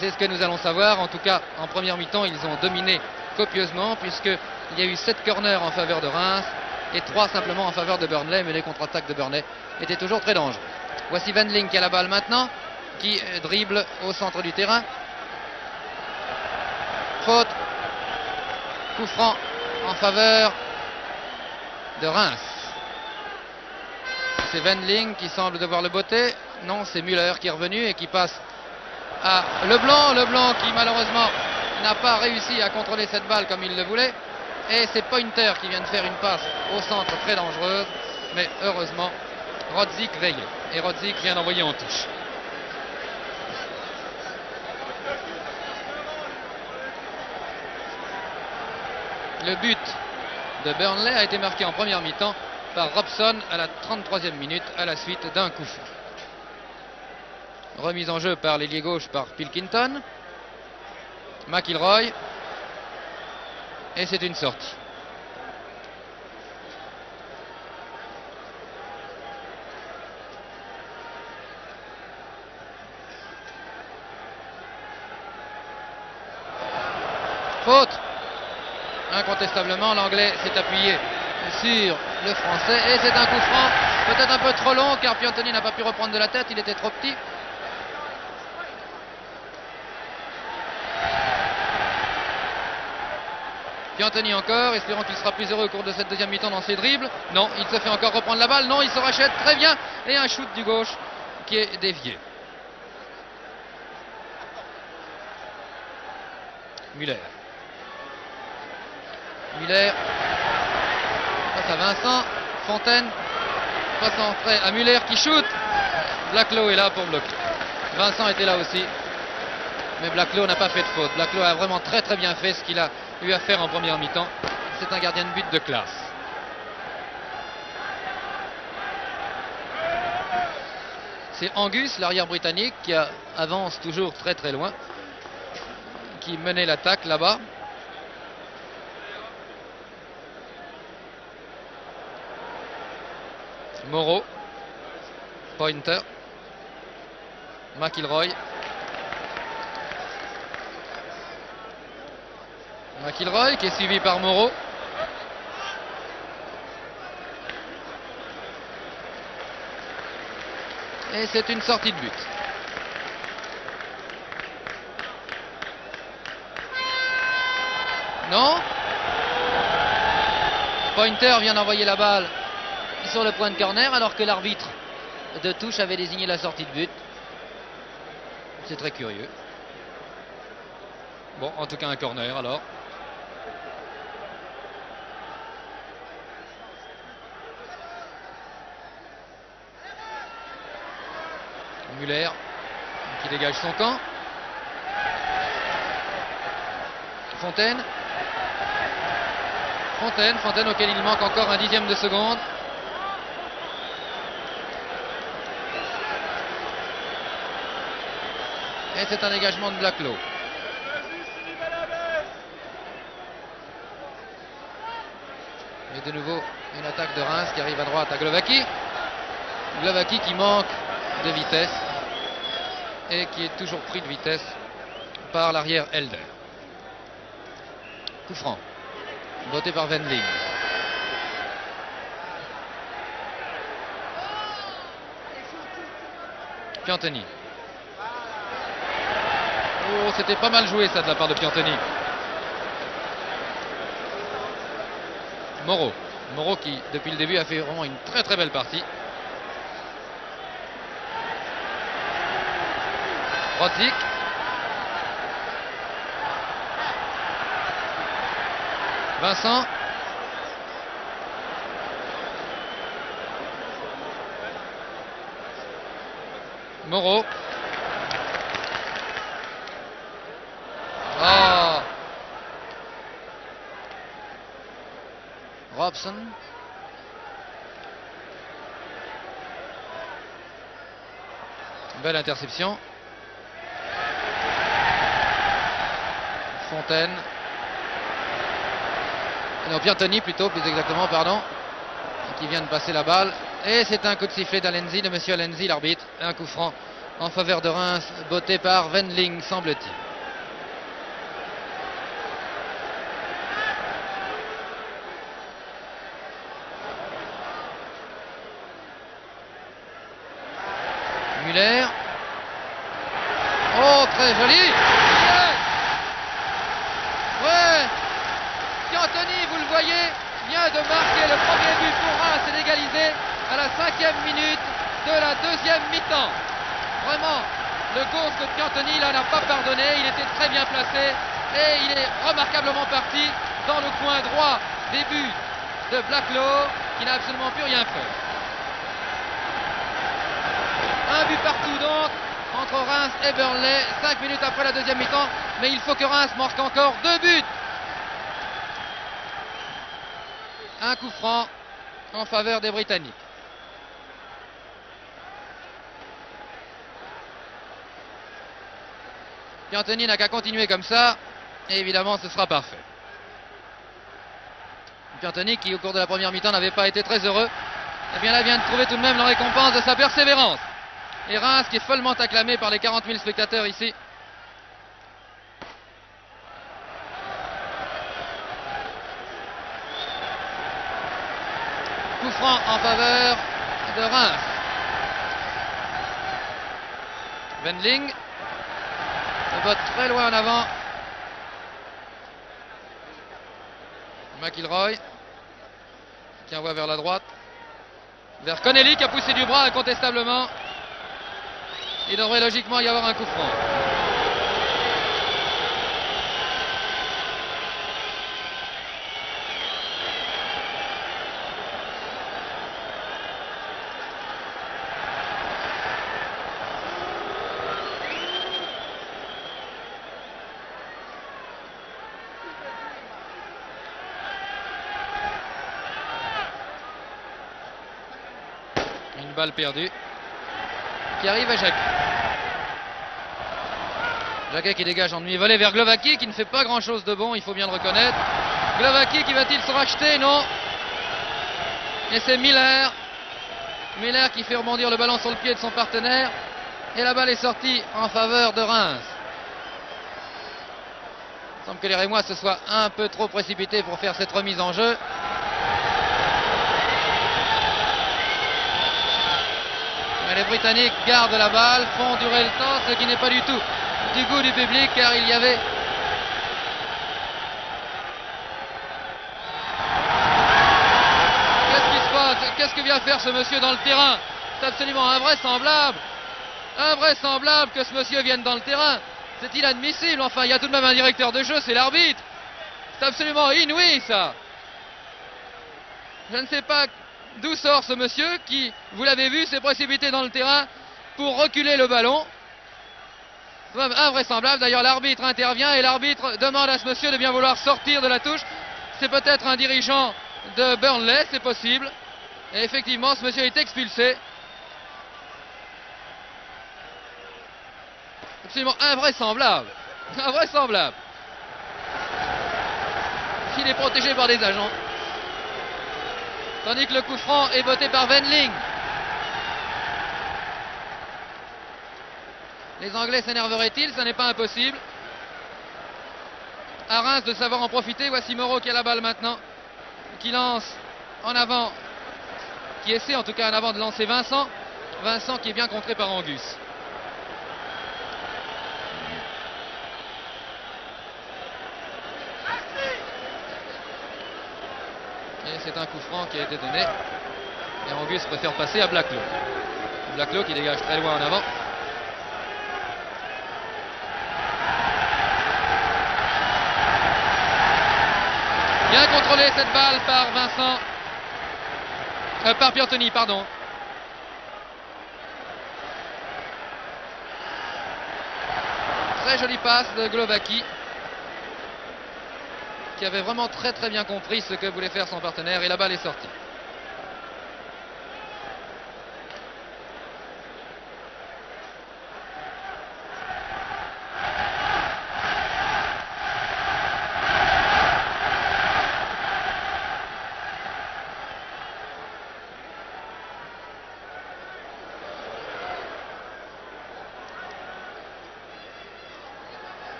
C'est ce que nous allons savoir. En tout cas, en première mi-temps, ils ont dominé copieusement, puisqu'il y a eu 7 corners en faveur de Reims et 3 simplement en faveur de Burnley, mais les contre-attaques de Burnley étaient toujours très dangereuses. Voici Wendling qui a la balle maintenant, qui dribble au centre du terrain. Faute. Coup franc en faveur de Reims. C'est Wendling qui semble devoir le botter. Non, c'est Müller qui est revenu et qui passe à Leblanc. Leblanc qui malheureusement n'a pas réussi à contrôler cette balle comme il le voulait. Et c'est Pointer qui vient de faire une passe au centre très dangereuse. Mais heureusement, Rodzik veillait. Et Rodzik vient d'envoyer en touche. Le but de Burnley a été marqué en première mi-temps par Robson à la 33e minute à la suite d'un coup franc. Remise en jeu par l'ailier gauche par Pilkington. McIlroy. Et c'est une sortie. Faute. Incontestablement, l'anglais s'est appuyé sur le français et c'est un coup franc peut-être un peu trop long car Piantoni n'a pas pu reprendre de la tête, il était trop petit. Piantoni encore, espérons qu'il sera plus heureux au cours de cette deuxième mi-temps dans ses dribbles. Non, il se fait encore reprendre la balle, non, il se rachète très bien et un shoot du gauche qui est dévié. Müller. Müller face à Vincent. Fontaine passe en trait à Müller qui shoot. Blacklow est là pour bloquer. Vincent était là aussi. Mais Blacklow n'a pas fait de faute. Blacklow a vraiment très bien fait ce qu'il a eu à faire en première mi-temps. C'est un gardien de but de classe. C'est Angus, l'arrière britannique, qui avance toujours très loin, qui menait l'attaque là-bas. Moreau, Pointer, McIlroy. McIlroy qui est suivi par Moreau. Et c'est une sortie de but. Non. Pointer vient d'envoyer la balle sur le point de corner alors que l'arbitre de touche avait désigné la sortie de but. C'est très curieux. Bon, en tout cas un corner alors. Muller qui dégage son camp. Fontaine auquel il manque encore un dixième de seconde. Et c'est un dégagement de Blacklow. Et de nouveau une attaque de Reims qui arrive à droite à Glovaki. Glovaki qui manque de vitesse et qui est toujours pris de vitesse par l'arrière Elder. Coup franc, botté par Wendling. Piantoni. Oh, c'était pas mal joué ça de la part de Piantoni. Moreau qui depuis le début a fait vraiment une très très belle partie. Rotzik. Vincent. Moreau. Oh. Robson. Belle interception. Fontaine. Non, Piantoni plutôt, plus exactement, pardon. Qui vient de passer la balle. Et c'est un coup de sifflet d'Alenzi, de monsieur Alenzi, l'arbitre. Un coup franc en faveur de Reims, botté par Wendling, semble-t-il. Muller. Oh, très joli. Ouais. Piantoni, vous le voyez, vient de marquer le premier but pour Reims et d'égaliser à la 5e minute de la deuxième mi-temps. Vraiment, le gauche de Piantoni là n'a pas pardonné, il était très bien placé et il est remarquablement parti dans le coin droit des buts de Blacklow qui n'a absolument plus rien fait. Un but partout donc entre Reims et Burnley, 5 minutes après la deuxième mi-temps, mais il faut que Reims marque encore 2 buts. Un coup franc en faveur des Britanniques. Piantoni n'a qu'à continuer comme ça, et évidemment ce sera parfait. Piantoni qui au cours de la première mi-temps n'avait pas été très heureux, et bien là vient de trouver tout de même la récompense de sa persévérance. Et Reims qui est follement acclamé par les 40 000 spectateurs ici. Coup franc en faveur de Reims. Wendling. Le botte très loin en avant. McIlroy qui envoie vers la droite. Vers Connelly qui a poussé du bras incontestablement. Il devrait logiquement y avoir un coup franc. Une balle perdue qui arrive à Jacquet. Jacquet qui dégage en demi-volée vers Glovaki qui ne fait pas grand chose de bon, il faut bien le reconnaître. Glovaki qui va-t-il se racheter? Non. Et c'est Miller. Miller qui fait rebondir le ballon sur le pied de son partenaire. Et la balle est sortie en faveur de Reims. Il semble que les Rémois se soient un peu trop précipités pour faire cette remise en jeu. Mais les Britanniques gardent la balle, font durer le temps, ce qui n'est pas du tout du goût du public car il y avait qu'est-ce qui se passe? Qu'est-ce que vient faire ce monsieur dans le terrain? C'est absolument invraisemblable. Invraisemblable que ce monsieur vienne dans le terrain. C'est inadmissible. Enfin, il y a tout de même un directeur de jeu, c'est l'arbitre. C'est absolument inouï, ça. Je ne sais pas d'où sort ce monsieur qui, vous l'avez vu, s'est précipité dans le terrain pour reculer le ballon. C'est invraisemblable. D'ailleurs, l'arbitre intervient et l'arbitre demande à ce monsieur de bien vouloir sortir de la touche. C'est peut-être un dirigeant de Burnley, c'est possible. Et effectivement, ce monsieur est expulsé. Absolument invraisemblable. Invraisemblable. Il est protégé par des agents. Tandis que le coup franc est voté par Wendling. Les Anglais s'énerveraient-ils? Ça n'est pas impossible. À Reims de savoir en profiter. Voici Moreau qui a la balle maintenant. Qui lance en avant. Qui essaie en tout cas en avant de lancer Vincent. Vincent qui est bien contré par Angus. Et c'est un coup franc qui a été donné. Et Angus préfère passer à Blacklow. Blacklow qui dégage très loin en avant. Bien contrôlé cette balle par Vincent. Par Piantoni, pardon. Très jolie passe de Glowacki, qui avait vraiment très bien compris ce que voulait faire son partenaire, et la balle est sortie.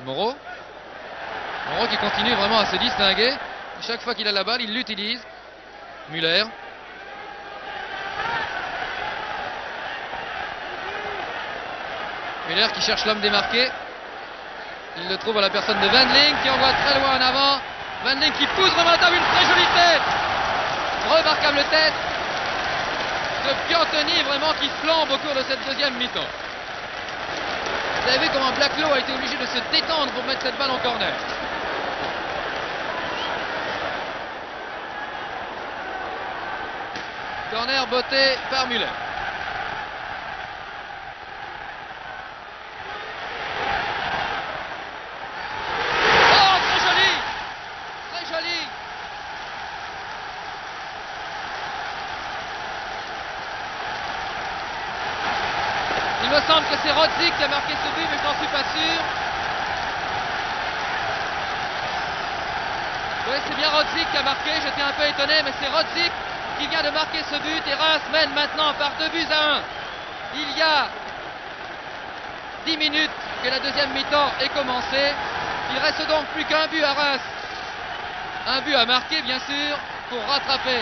Moreau qui continue vraiment à se distinguer. Chaque fois qu'il a la balle, il l'utilise. Müller. Müller qui cherche l'homme démarqué. Il le trouve à la personne de Wendling qui envoie très loin en avant. Wendling qui pousse vraiment la table, une très jolie tête. Remarquable tête de Piantoni, vraiment qui flambe au cours de cette deuxième mi-temps. Vous avez vu comment Blacklow a été obligé de se détendre pour mettre cette balle en corner. Corner botté par Müller. Oh, très joli! Très joli! Il me semble que c'est Rodzik qui a marqué ce but, mais je n'en suis pas sûr. Oui, c'est bien Rodzik qui a marqué, j'étais un peu étonné, mais c'est Rodzik qui vient de marquer ce but et Reims mène maintenant par 2-1. Il y a 10 minutes que la deuxième mi-temps est commencée. Il reste donc plus qu'un but à Reims. Un but à marquer bien sûr pour rattraper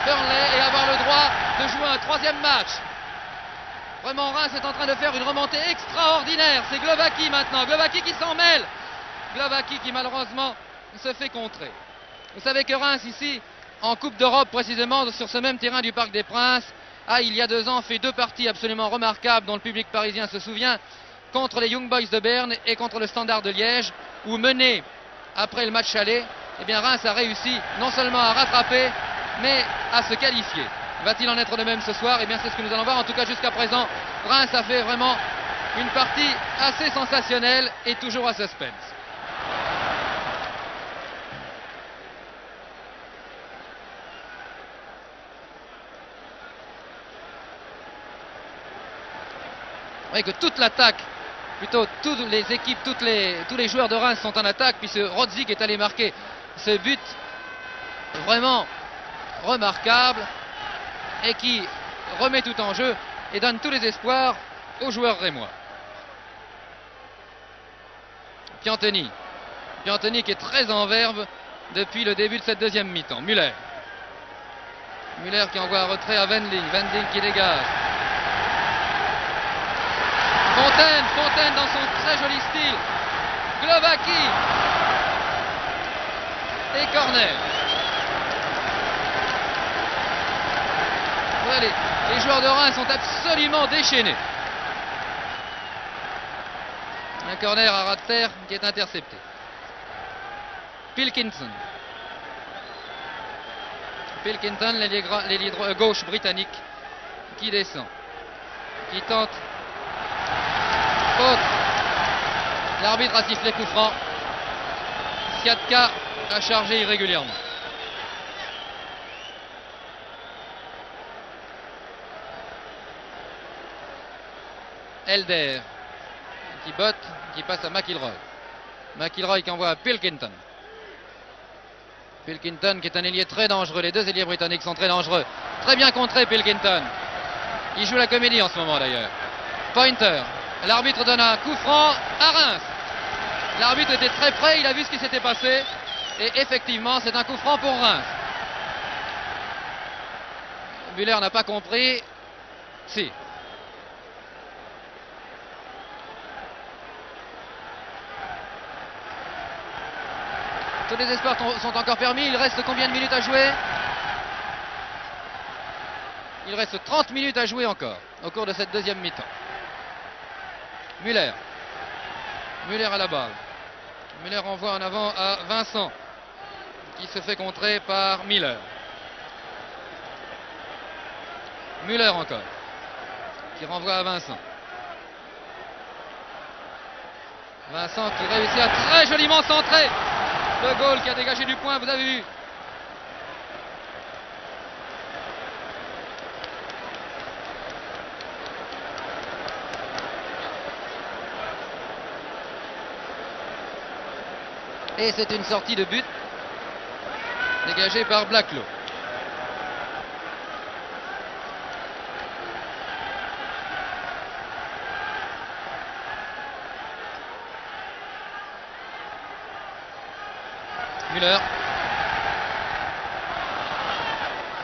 Burnley et avoir le droit de jouer un troisième match. Vraiment, Reims est en train de faire une remontée extraordinaire. C'est Glowacki maintenant. Glowacki qui s'en mêle. Glowacki qui malheureusement se fait contrer. Vous savez que Reims ici, en Coupe d'Europe précisément, sur ce même terrain du Parc des Princes, il y a 2 ans, fait 2 parties absolument remarquables dont le public parisien se souvient, contre les Young Boys de Berne et contre le Standard de Liège, où mené après le match aller, eh bien Reims a réussi non seulement à rattraper, mais à se qualifier. Va-t-il en être de même ce soir? Eh bien c'est ce que nous allons voir. En tout cas jusqu'à présent, Reims a fait vraiment une partie assez sensationnelle et toujours à suspense. Vous voyez que toute l'attaque, plutôt toutes les équipes, tous les joueurs de Reims sont en attaque, puisque Rodzik est allé marquer ce but vraiment remarquable et qui remet tout en jeu et donne tous les espoirs aux joueurs rémois. Piantoni qui est très en verve depuis le début de cette deuxième mi-temps. Müller qui envoie un retrait à Wendling qui dégage. Fontaine dans son très joli style. Glowacki et corner. Allez, Les joueurs de Reims sont absolument déchaînés. Un corner à ras de terre qui est intercepté. Pilkington. Pilkington, l'ailier gauche britannique, qui descend, qui tente. Faute. L'arbitre a sifflé coup franc. Siatka a chargé irrégulièrement. Elder qui botte, qui passe à McIlroy. McIlroy qui envoie à Pilkington. Pilkington qui est un ailier très dangereux. Les deux ailiers britanniques sont très dangereux. Très bien contré Pilkington. Il joue la comédie en ce moment d'ailleurs. Pointer. L'arbitre donne un coup franc à Reims. L'arbitre était très près, il a vu ce qui s'était passé. Et effectivement, c'est un coup franc pour Reims. Müller n'a pas compris. Si. Tous les espoirs sont encore permis. Il reste combien de minutes à jouer? Il reste 30 minutes à jouer encore au cours de cette deuxième mi-temps. Müller. Müller à la balle. Müller envoie en avant à Vincent qui se fait contrer par Miller. Müller encore qui renvoie à Vincent. Vincent qui réussit à très joliment centrer. Le goal qui a dégagé du point, vous avez vu. Et c'est une sortie de but dégagée par Blacklow. Müller.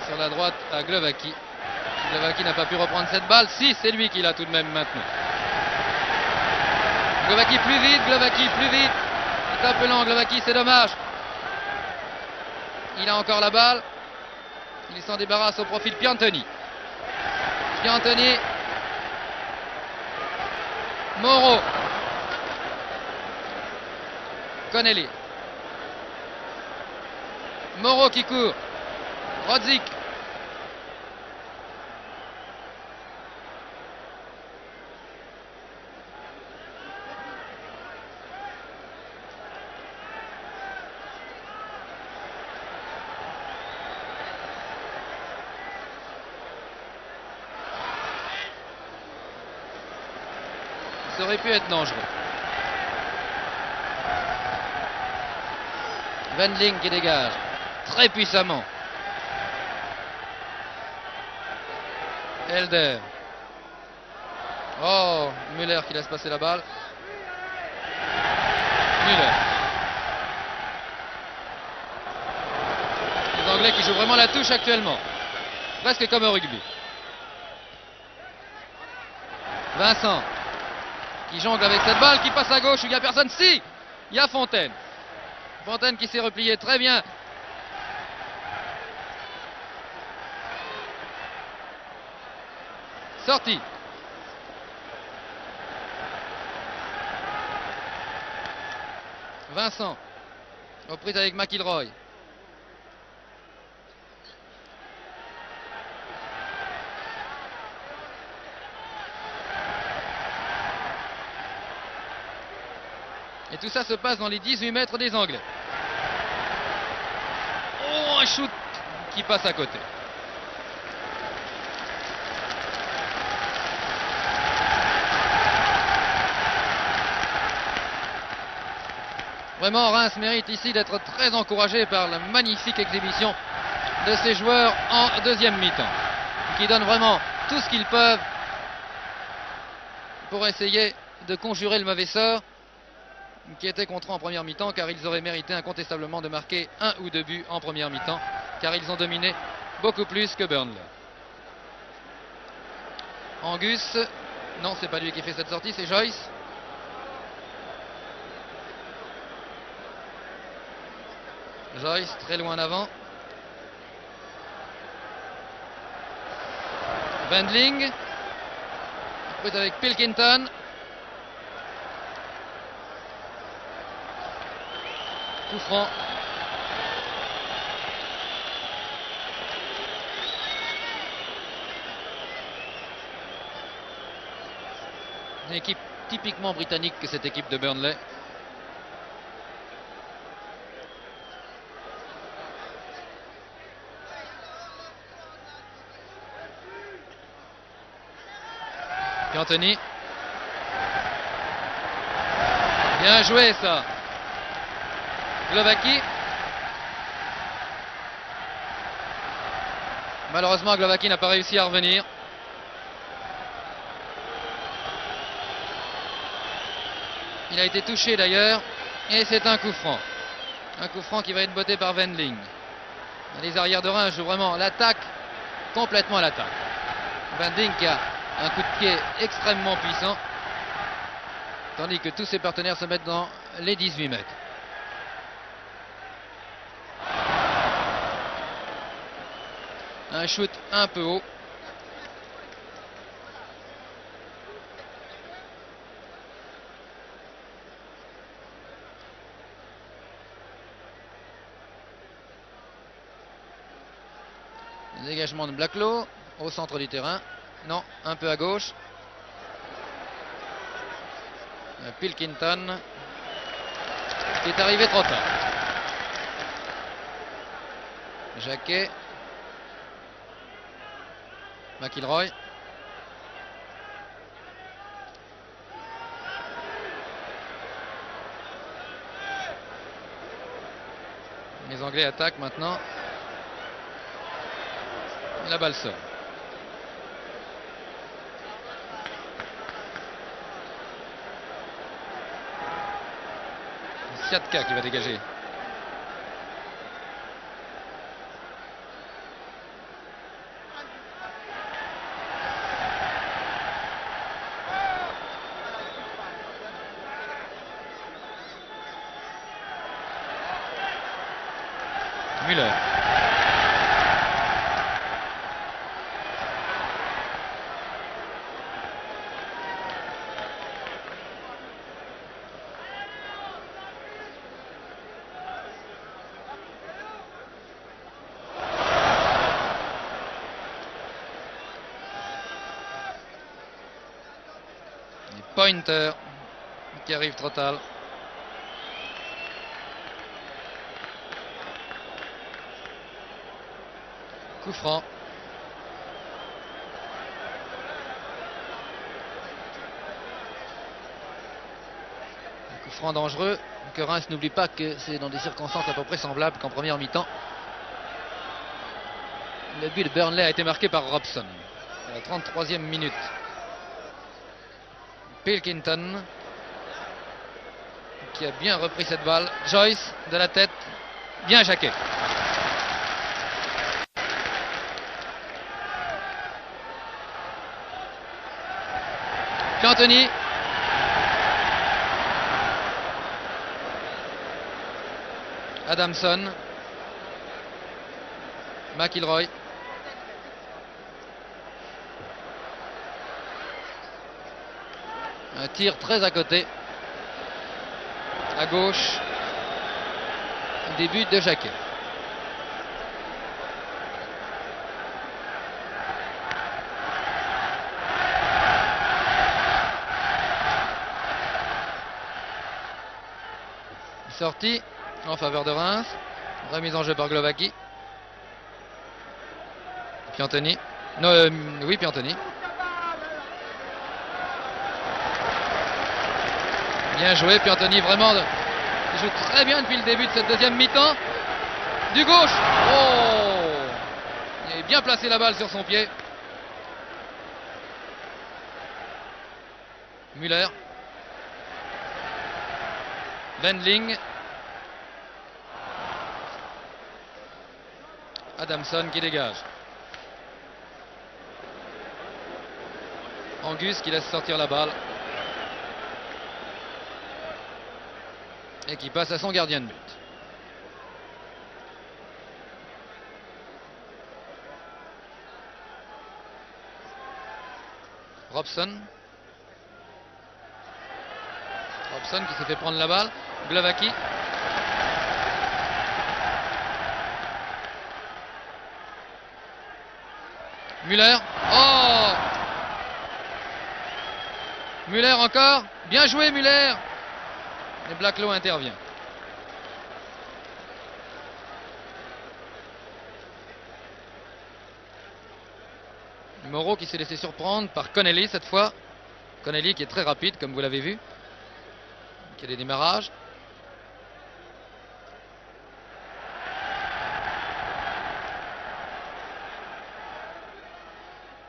Sur la droite à Glowacki. Glowacki n'a pas pu reprendre cette balle. Si, c'est lui qui l'a tout de même maintenu. Glowacki plus vite, Glowacki plus vite. Il tape lent, Glowacki, c'est dommage. Il a encore la balle. Il s'en débarrasse au profil Piantoni. Piantoni. Moreau. Connelly. Moreau qui court. Rodzik. Ça aurait pu être dangereux. Wendling qui dégage très puissamment. Elder. Oh, Müller qui laisse passer la balle. Müller. Les Anglais qui jouent vraiment la touche actuellement. Presque comme au rugby. Vincent qui jongle avec cette balle qui passe à gauche où il n'y a personne. Si, il y a Fontaine. Fontaine qui s'est replié très bien. Sortie. Vincent aux prises avec McIlroy. Et tout ça se passe dans les 18 mètres des Anglais. Oh, un shoot qui passe à côté. Vraiment, Reims mérite ici d'être très encouragé par la magnifique exhibition de ces joueurs en deuxième mi-temps, qui donnent vraiment tout ce qu'ils peuvent pour essayer de conjurer le mauvais sort qui était contre eux en première mi-temps, car ils auraient mérité incontestablement de marquer 1 ou 2 buts en première mi-temps, car ils ont dominé beaucoup plus que Burnley. Angus, non, c'est pas lui qui fait cette sortie, c'est Joyce. Joyce très loin en avant. Wendling. Avec Pilkington. Coup franc. Une équipe typiquement britannique que cette équipe de Burnley. Anthony. Bien joué ça. Glowacki. Malheureusement, Glowacki n'a pas réussi à revenir. Il a été touché d'ailleurs. Et c'est un coup franc. Un coup franc qui va être botté par Wendling. Les arrières de Reims jouent vraiment l'attaque, complètement à l'attaque. Wendling qui a un coup de pied extrêmement puissant, tandis que tous ses partenaires se mettent dans les 18 mètres. Un shoot un peu haut. Le dégagement de Blacklow au centre du terrain. Non, un peu à gauche. Pilkington qui est arrivé trop tard. Jacquet. McIlroy. Les Anglais attaquent maintenant. La balle sort. Siatka qui va dégager. Müller. Pointer qui arrive trop tard. Coup franc. Un coup franc dangereux. Que Reims n'oublie pas que c'est dans des circonstances à peu près semblables qu'en première mi-temps. Le but de Burnley a été marqué par Robson à la 33e minute. Pilkington qui a bien repris cette balle. Joyce de la tête, bien Jacquet. Anthony. Adamson. McIlroy. Un tir très à côté. À gauche. Début de Jacquet. Sortie en faveur de Reims. Remise en jeu par Glowacki. Piantoni. Non, oui, Piantoni. Bien joué, Piantoni, vraiment. Il joue très bien depuis le début de cette deuxième mi-temps. Du gauche. Oh! Il a bien placé la balle sur son pied. Müller. Wendling. Adamson qui dégage. Angus qui laisse sortir la balle. Et qui passe à son gardien de but. Robson. Robson qui s'est fait prendre la balle. Glovaki. Müller. Oh! Müller encore. Bien joué Müller. Et Blacklow intervient. Moreau qui s'est laissé surprendre par Connelly cette fois. Connelly qui est très rapide comme vous l'avez vu. Qui a des démarrages.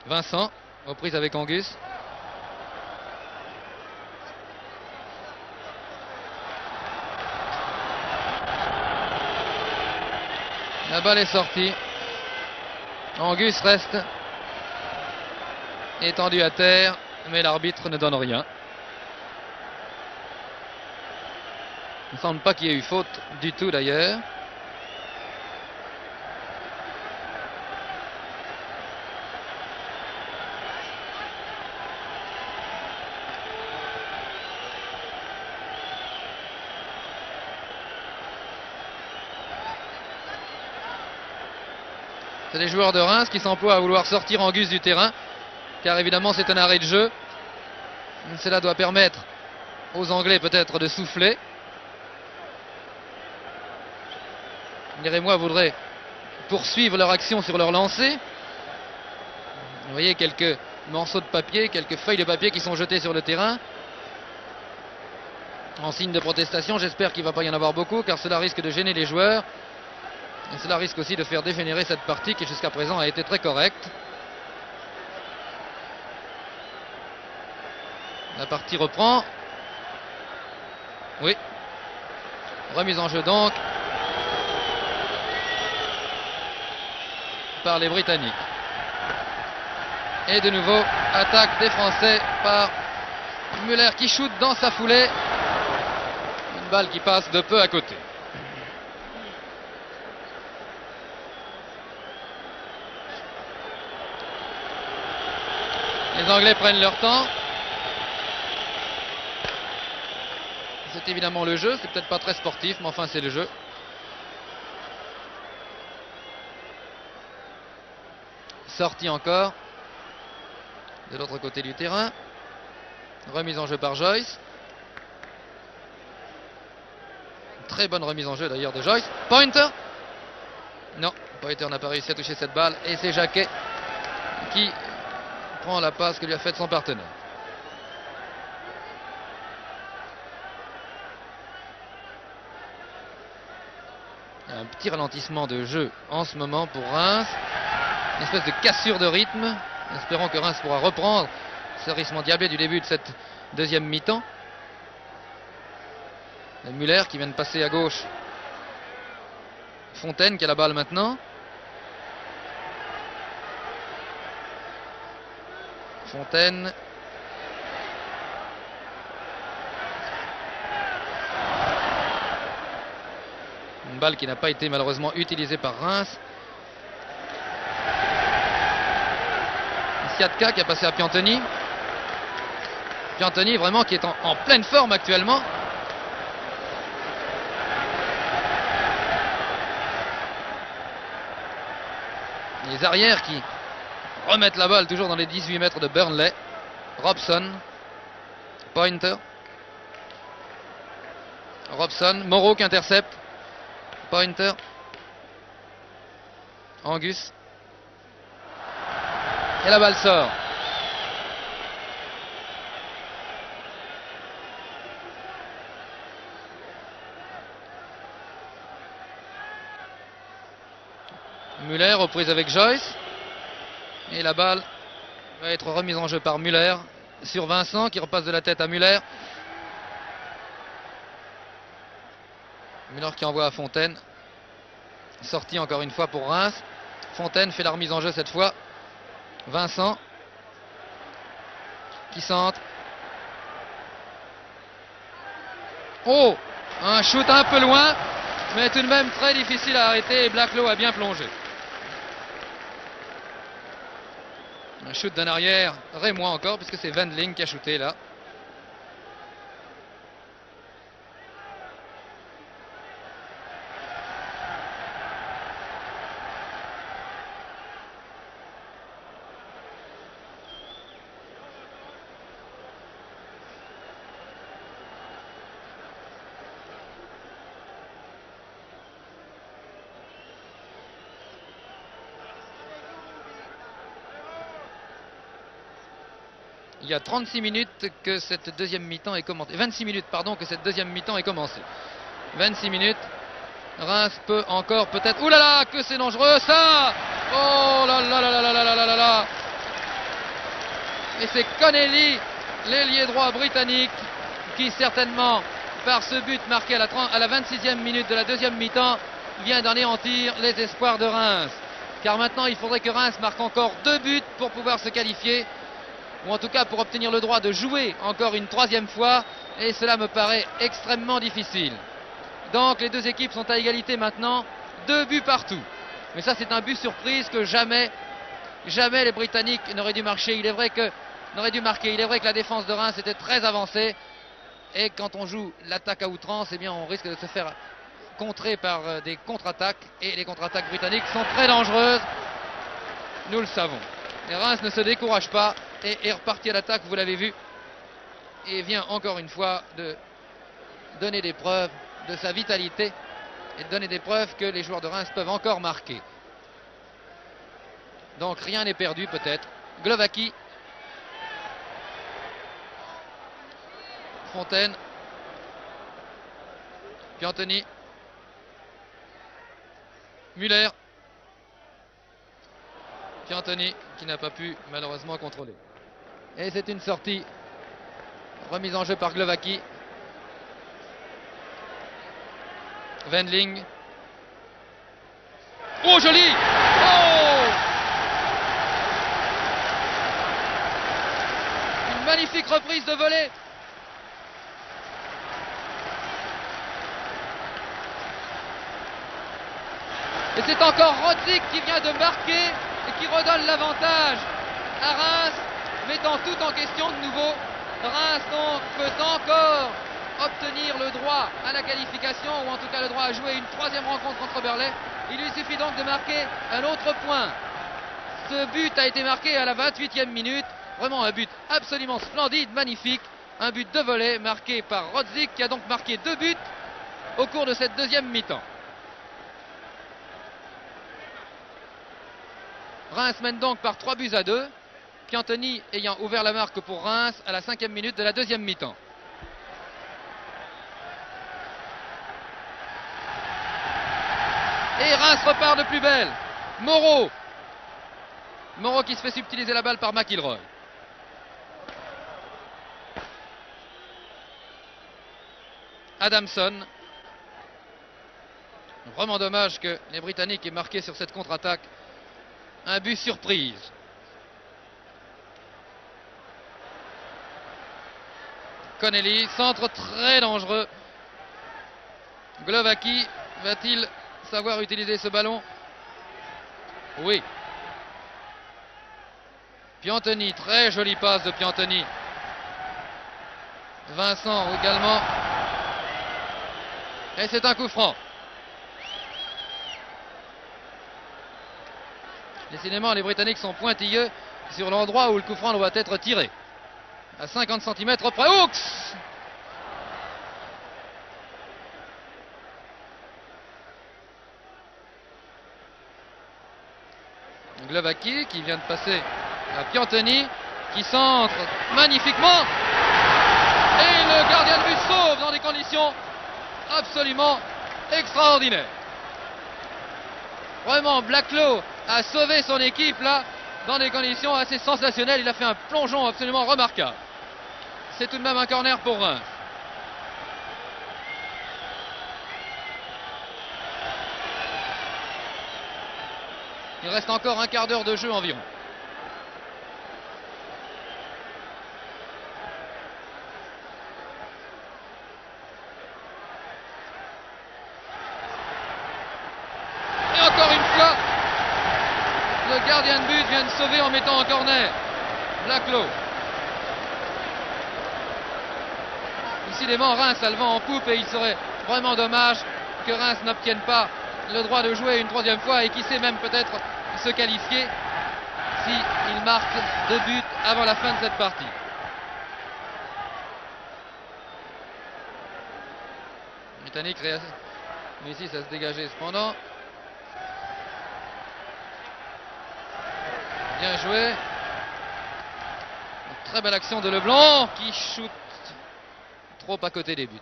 Vincent, aux prises avec Angus. La balle est sortie. Angus reste étendu à terre, mais l'arbitre ne donne rien. Il ne semble pas qu'il y ait eu faute du tout d'ailleurs. C'est les joueurs de Reims qui s'emploient à vouloir sortir Angus du terrain, car évidemment c'est un arrêt de jeu. Cela doit permettre aux Anglais peut-être de souffler. Les Rémois voudraient poursuivre leur action sur leur lancée. Vous voyez quelques morceaux de papier, quelques feuilles de papier qui sont jetées sur le terrain. En signe de protestation, j'espère qu'il ne va pas y en avoir beaucoup, car cela risque de gêner les joueurs. Et cela risque aussi de faire dégénérer cette partie qui jusqu'à présent a été très correcte. La partie reprend. Oui. Remise en jeu donc par les Britanniques. Et de nouveau, attaque des Français par Müller qui shoot dans sa foulée. Une balle qui passe de peu à côté. Les Anglais prennent leur temps. C'est évidemment le jeu, c'est peut-être pas très sportif, mais enfin c'est le jeu. Sortie encore de l'autre côté du terrain. Remise en jeu par Joyce. Très bonne remise en jeu d'ailleurs de Joyce. Pointer. Non, Pointer n'a pas réussi à toucher cette balle. Et c'est Jacquet qui prend la passe que lui a faite son partenaire. Il y a un petit ralentissement de jeu en ce moment pour Reims. Une espèce de cassure de rythme. Espérons que Reims pourra reprendre ce rythme endiablé du début de cette deuxième mi-temps. Müller qui vient de passer à gauche. Fontaine qui a la balle maintenant. Fontaine. Une balle qui n'a pas été malheureusement utilisée par Reims. Siatka qui a passé à Piantoni. Piantoni vraiment qui est en pleine forme actuellement. Les arrières qui remettent la balle toujours dans les 18 mètres de Burnley. Robson. Pointer. Robson. Moreau qui intercepte. Pointer. Angus. Et la balle sort. Müller aux prises avec Joyce. Et la balle va être remise en jeu par Müller sur Vincent qui repasse de la tête à Müller. Müller qui envoie à Fontaine. Sortie encore une fois pour Reims. Fontaine fait la remise en jeu cette fois. Vincent qui centre. Oh, un shoot un peu loin, mais tout de même très difficile à arrêter et Blacklow a bien plongé. Un shoot d'un arrière, rémois encore, puisque c'est Wendling qui a shooté là. Il y a 36 minutes que cette deuxième mi-temps est commencée. 26 minutes, pardon, que cette deuxième mi-temps est commencée. 26 minutes. Reims peut encore peut-être... Ouh là là, que c'est dangereux ça. Oh là là là là là là là là là. Et c'est Connelly, l'ailier droit britannique, qui certainement, par ce but marqué à la 26e minute de la deuxième mi-temps, vient d'anéantir les espoirs de Reims. Car maintenant, il faudrait que Reims marque encore 2 buts pour pouvoir se qualifier, ou en tout cas pour obtenir le droit de jouer encore une troisième fois, et cela me paraît extrêmement difficile. Donc les deux équipes sont à égalité maintenant, 2 buts partout. Mais ça c'est un but surprise que jamais les Britanniques n'auraient dû marquer. Il est vrai que la défense de Reims était très avancée, et quand on joue l'attaque à outrance, eh bien on risque de se faire contrer par des contre-attaques, et les contre-attaques britanniques sont très dangereuses, nous le savons. Et Reims ne se décourage pas et est reparti à l'attaque, vous l'avez vu, et vient encore une fois de donner des preuves de sa vitalité et de donner des preuves que les joueurs de Reims peuvent encore marquer. Donc rien n'est perdu peut-être. Glowacki, Fontaine, Piantoni, Müller, Piantoni qui n'a pas pu malheureusement contrôler. Et c'est une sortie remise en jeu par Glowacki. Wendling. Oh joli. Oh, une magnifique reprise de volée. Et c'est encore Rodzik qui vient de marquer et qui redonne l'avantage à Reims, mettant tout en question de nouveau. Reims donc peut encore obtenir le droit à la qualification, ou en tout cas le droit à jouer une troisième rencontre contre Burnley. Il lui suffit donc de marquer un autre point. Ce but a été marqué à la 28e minute. Vraiment un but absolument splendide, magnifique. Un but de volée marqué par Rodzik, qui a donc marqué 2 buts au cours de cette deuxième mi-temps. Reims mène donc par 3-2. Piantoni ayant ouvert la marque pour Reims à la 5e minute de la deuxième mi-temps. Et Reims repart de plus belle. Moreau qui se fait subtiliser la balle par McIlroy. Adamson. Vraiment dommage que les Britanniques aient marqué sur cette contre-attaque. Un but surprise. Connelly, centre très dangereux. Glowacki va-t-il savoir utiliser ce ballon? Oui. Piantoni, très jolie passe de Piantoni. Vincent également. Et c'est un coup franc. Décidément, les Britanniques sont pointilleux sur l'endroit où le coup franc doit être tiré. À 50 cm près. Hooks! Glowacki qui vient de passer à Piantoni, qui centre magnifiquement. Et le gardien de but sauve dans des conditions absolument extraordinaires. Vraiment, Blacklow a sauvé son équipe là dans des conditions assez sensationnelles. Il a fait un plongeon absolument remarquable. C'est tout de même un corner pour Reims. Il reste encore un quart d'heure de jeu environ. Et encore une fois, le gardien de but vient de sauver en mettant en corner. Laclos. Décidément, Reims a le vent en poupe et il serait vraiment dommage que Reims n'obtienne pas le droit de jouer une troisième fois et qui sait même peut-être se qualifier s'il marque 2 buts avant la fin de cette partie. Britannique réussit à se dégager cependant. Bien joué. Une très belle action de Leblanc qui shoot trop à côté des buts.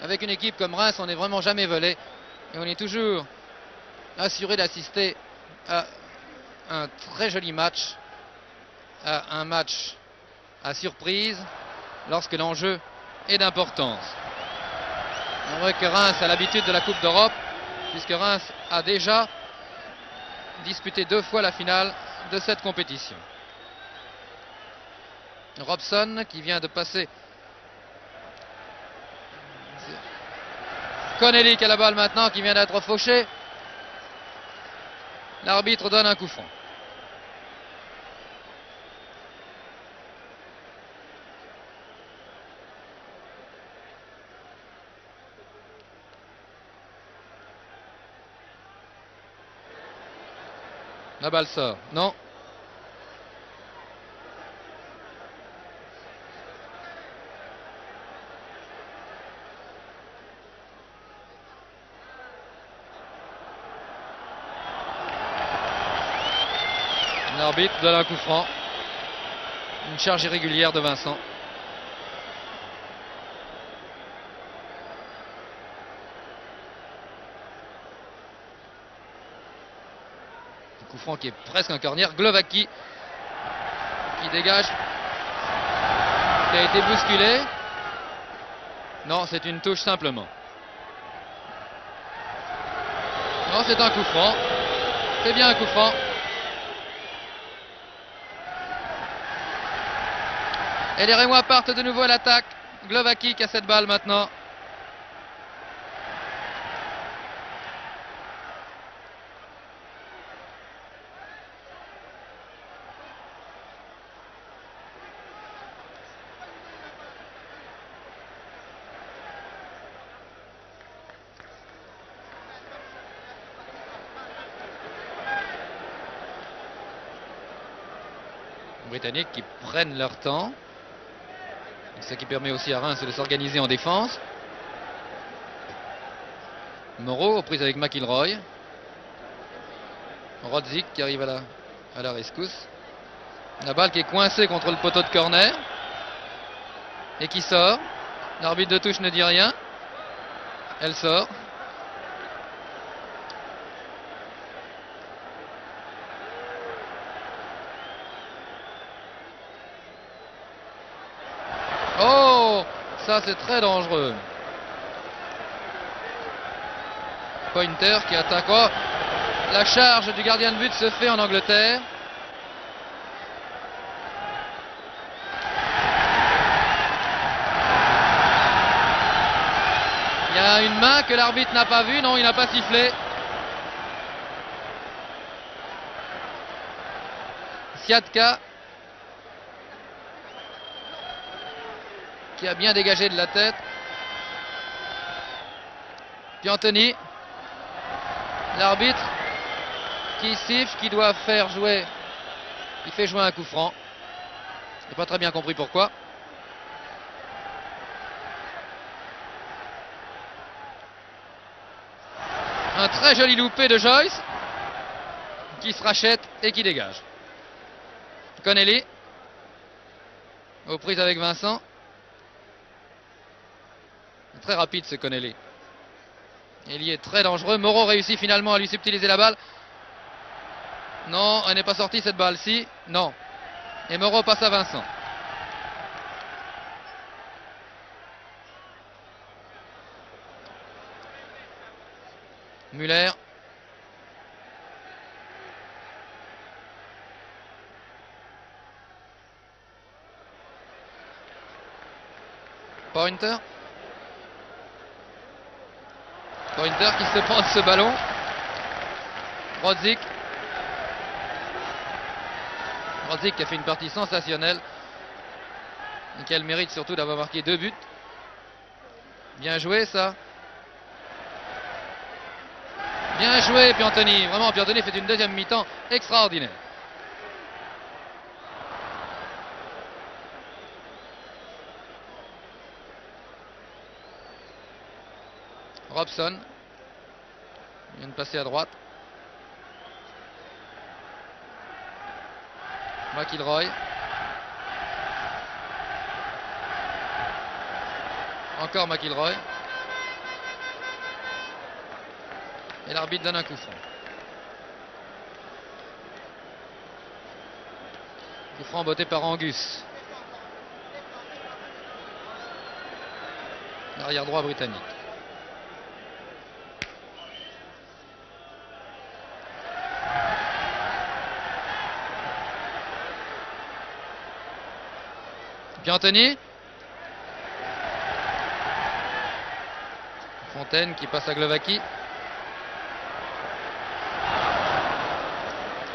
Avec une équipe comme Reims, on n'est vraiment jamais volé et on est toujours assuré d'assister à un très joli match, à un match à surprise lorsque l'enjeu est d'importance. On voit que Reims a l'habitude de la Coupe d'Europe puisque Reims a déjà disputé 2 fois la finale de cette compétition. Robson qui vient de passer. Connelly qui a la balle maintenant, qui vient d'être fauché. L'arbitre donne un coup franc. La balle sort. Non. L'arbitre donne un coup franc. Une charge irrégulière de Vincent. Un coup franc qui est presque un corner. Glovaki qui dégage. Qui a été bousculé. Non, c'est une touche simplement. Non, c'est un coup franc. C'est bien un coup franc. Et les Rémois partent de nouveau à l'attaque. Glovaki qui a cette balle maintenant. Les Britanniques qui prennent leur temps. Ce qui permet aussi à Reims de s'organiser en défense. Moreau aux prises avec McIlroy. Rodzik qui arrive à la rescousse. La balle qui est coincée contre le poteau de corner. Et qui sort. L'arbitre de touche ne dit rien. Elle sort. Oh, ça c'est très dangereux. Pointer qui attaque. Oh, la charge du gardien de but se fait en Angleterre. Il y a une main que l'arbitre n'a pas vue. Non, il n'a pas sifflé. Siatka qui a bien dégagé de la tête. Piantoni. L'arbitre qui siffle, qui doit faire jouer. Il fait jouer un coup franc. Je n'ai pas très bien compris pourquoi. Un très joli loupé de Joyce qui se rachète et qui dégage. Connelly aux prises avec Vincent. Très rapide ce Connelly. Il y est très dangereux. Moreau réussit finalement à lui subtiliser la balle. Non, elle n'est pas sortie cette balle-ci. Non. Et Moreau passe à Vincent. Muller. Pointer. Pointer qui se prend de ce ballon. Rosic. Rosic qui a fait une partie sensationnelle. Et qui a le mérite surtout d'avoir marqué 2 buts. Bien joué ça. Bien joué Piantoni. Vraiment Piantoni fait une deuxième mi-temps extraordinaire. Robson. Il vient de passer à droite. McIlroy. Encore McIlroy. Et l'arbitre donne un coup franc. Coup franc botté par Angus. L'arrière droit britannique. Piantoni. Fontaine qui passe à Glovaki.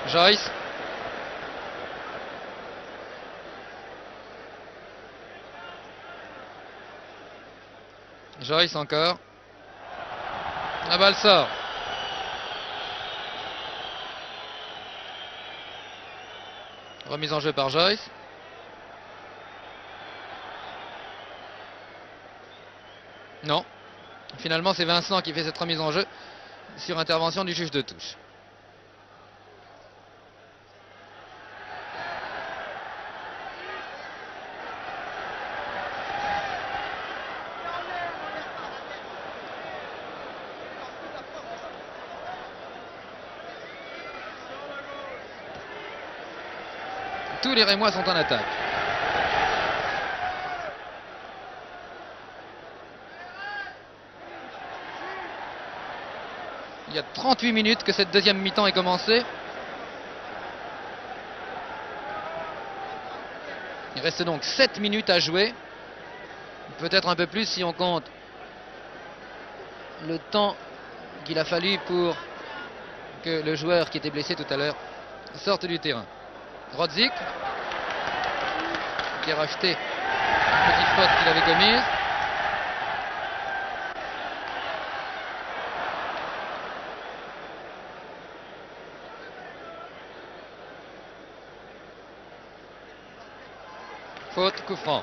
Joyce. Joyce encore. La balle sort. Remise en jeu par Joyce. Non. Finalement, c'est Vincent qui fait cette remise en jeu sur intervention du juge de touche. Tous les Rémois sont en attaque. Il y a 38 minutes que cette deuxième mi-temps est commencée. Il reste donc 7 minutes à jouer. Peut-être un peu plus si on compte le temps qu'il a fallu pour que le joueur qui était blessé tout à l'heure sorte du terrain. Rosic qui a racheté une petite faute qu'il avait commise. Faute, coup franc.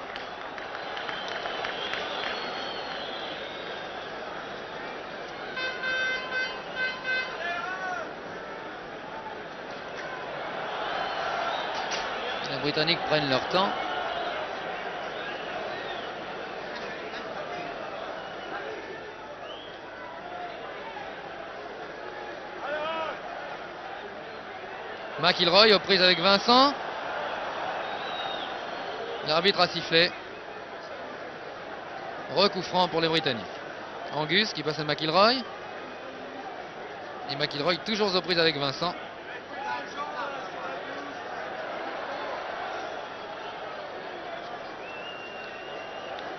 Les Britanniques prennent leur temps. McIlroy aux prises avec Vincent. L'arbitre a sifflé. Recoup franc pour les Britanniques. Angus qui passe à McIlroy. Et McIlroy toujours aux prises avec Vincent.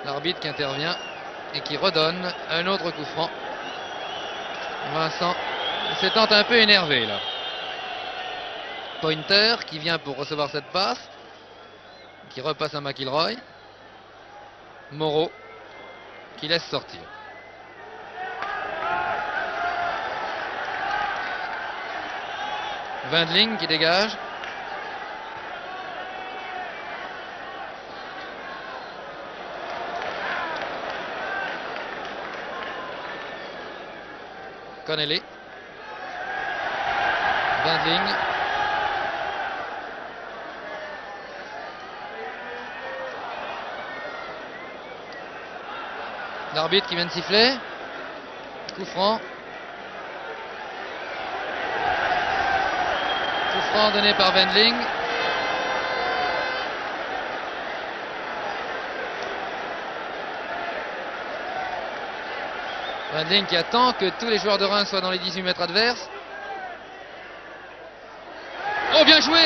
L'arbitre qui intervient et qui redonne un autre coup franc. Vincent s'étant un peu énervé là. Pointer qui vient pour recevoir cette passe. Qui repasse à McIlroy. Moreau qui laisse sortir. Wendling qui dégage. Connelly. Wendling. L'arbitre qui vient de siffler. Coup franc. Coup franc donné par Wendling. Wendling qui attend que tous les joueurs de Reims soient dans les 18 mètres adverses. Oh, bien joué!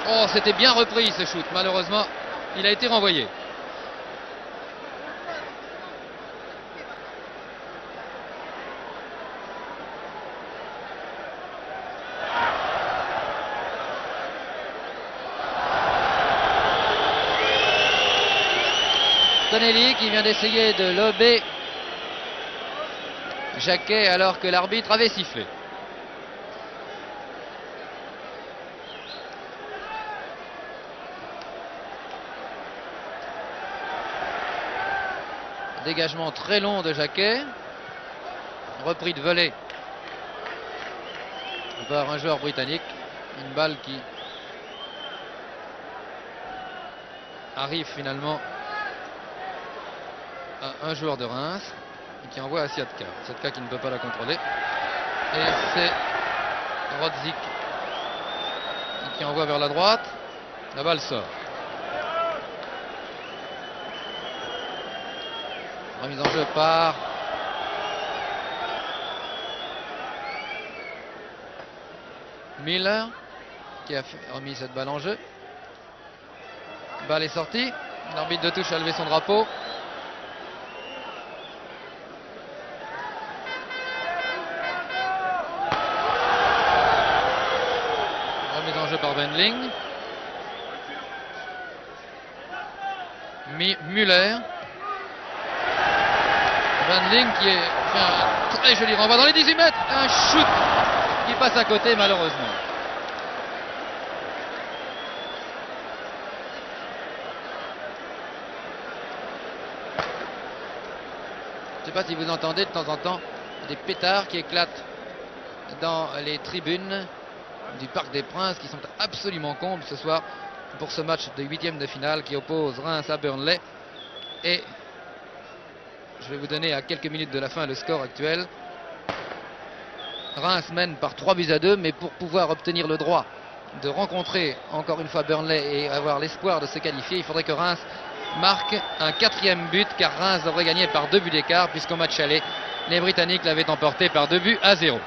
Oh, c'était bien repris ce shoot. Malheureusement, il a été renvoyé. Tonelli qui vient d'essayer de lober Jacquet alors que l'arbitre avait sifflé. Dégagement très long de Jacquet. Repris de volée par un joueur britannique. Une balle qui arrive finalement à un joueur de Reims et qui envoie à Siatka. Siatka qui ne peut pas la contrôler. Et c'est Rodzik qui envoie vers la droite. La balle sort. Remise en jeu par Miller qui a remis cette balle en jeu. Balle est sortie. L'arbitre de touche a levé son drapeau. Remise en jeu par Wendling. Müller. Wendling qui fait un très joli renvoi dans les 18 mètres. Un shoot qui passe à côté malheureusement. Je ne sais pas si vous entendez de temps en temps des pétards qui éclatent dans les tribunes du Parc des Princes qui sont absolument combles ce soir pour ce match de 8e de finale qui oppose Reims à Burnley. Et je vais vous donner à quelques minutes de la fin le score actuel. Reims mène par 3-2, mais pour pouvoir obtenir le droit de rencontrer encore une fois Burnley et avoir l'espoir de se qualifier, il faudrait que Reims marque un 4e but, car Reims devrait gagner par 2 buts d'écart, puisqu'au match aller, les Britanniques l'avaient emporté par 2-0.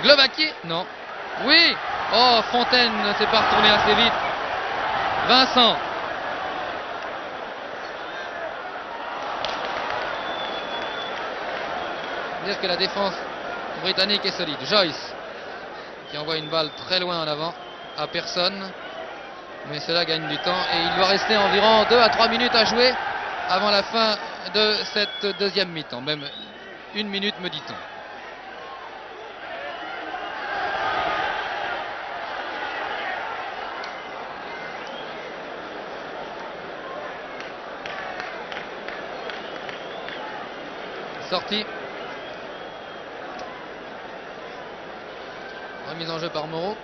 Globacki? Non. Oui. Oh, Fontaine ne s'est pas retourné assez vite. Vincent. Dire que la défense britannique est solide. Joyce qui envoie une balle très loin en avant à personne, mais cela gagne du temps et il doit rester environ 2 à 3 minutes à jouer avant la fin de cette deuxième mi-temps, même 1 minute me dit-on. Sortie. Remise en jeu par Moreau.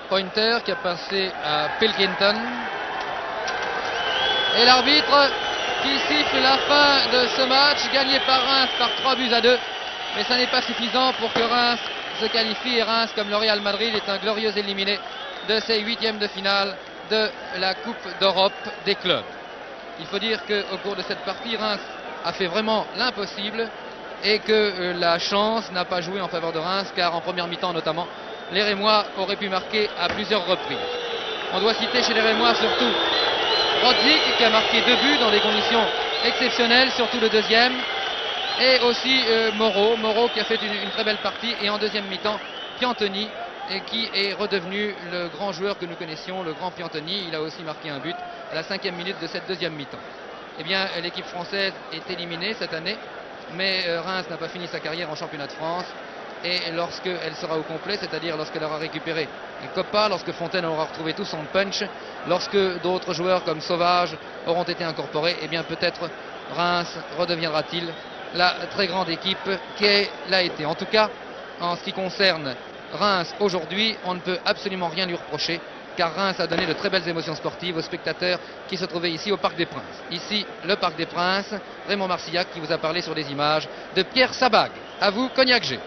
Pointer qui a passé à Pilkington. Et l'arbitre qui siffle la fin de ce match, gagné par Reims par 3-2. Mais ça n'est pas suffisant pour que Reims se qualifie. Et Reims, comme le Real Madrid, est un glorieux éliminé de ces 8e de finale de la Coupe d'Europe des clubs. Il faut dire qu'au cours de cette partie, Reims a fait vraiment l'impossible et que la chance n'a pas joué en faveur de Reims, car en première mi-temps notamment, les Rémois auraient pu marquer à plusieurs reprises. On doit citer chez les Rémois surtout Rodzik qui a marqué 2 buts dans des conditions exceptionnelles, surtout le deuxième, et aussi Moreau qui a fait une très belle partie, et en deuxième mi-temps Piantoni qui est redevenu le grand joueur que nous connaissions, le grand Piantoni. Il a aussi marqué un but à la 5e minute de cette deuxième mi-temps. Eh bien, l'équipe française est éliminée cette année, mais Reims n'a pas fini sa carrière en championnat de France. Et lorsqu'elle sera au complet, c'est-à-dire lorsqu'elle aura récupéré Coppa, lorsque Fontaine aura retrouvé tout son punch, lorsque d'autres joueurs comme Sauvage auront été incorporés, eh bien peut-être Reims redeviendra-t-il la très grande équipe qu'elle a été. En tout cas, en ce qui concerne Reims aujourd'hui, on ne peut absolument rien lui reprocher, car Reims a donné de très belles émotions sportives aux spectateurs qui se trouvaient ici au Parc des Princes. Ici, le Parc des Princes, Raymond Marcillac qui vous a parlé sur des images de Pierre Sabag. À vous, Cognac G.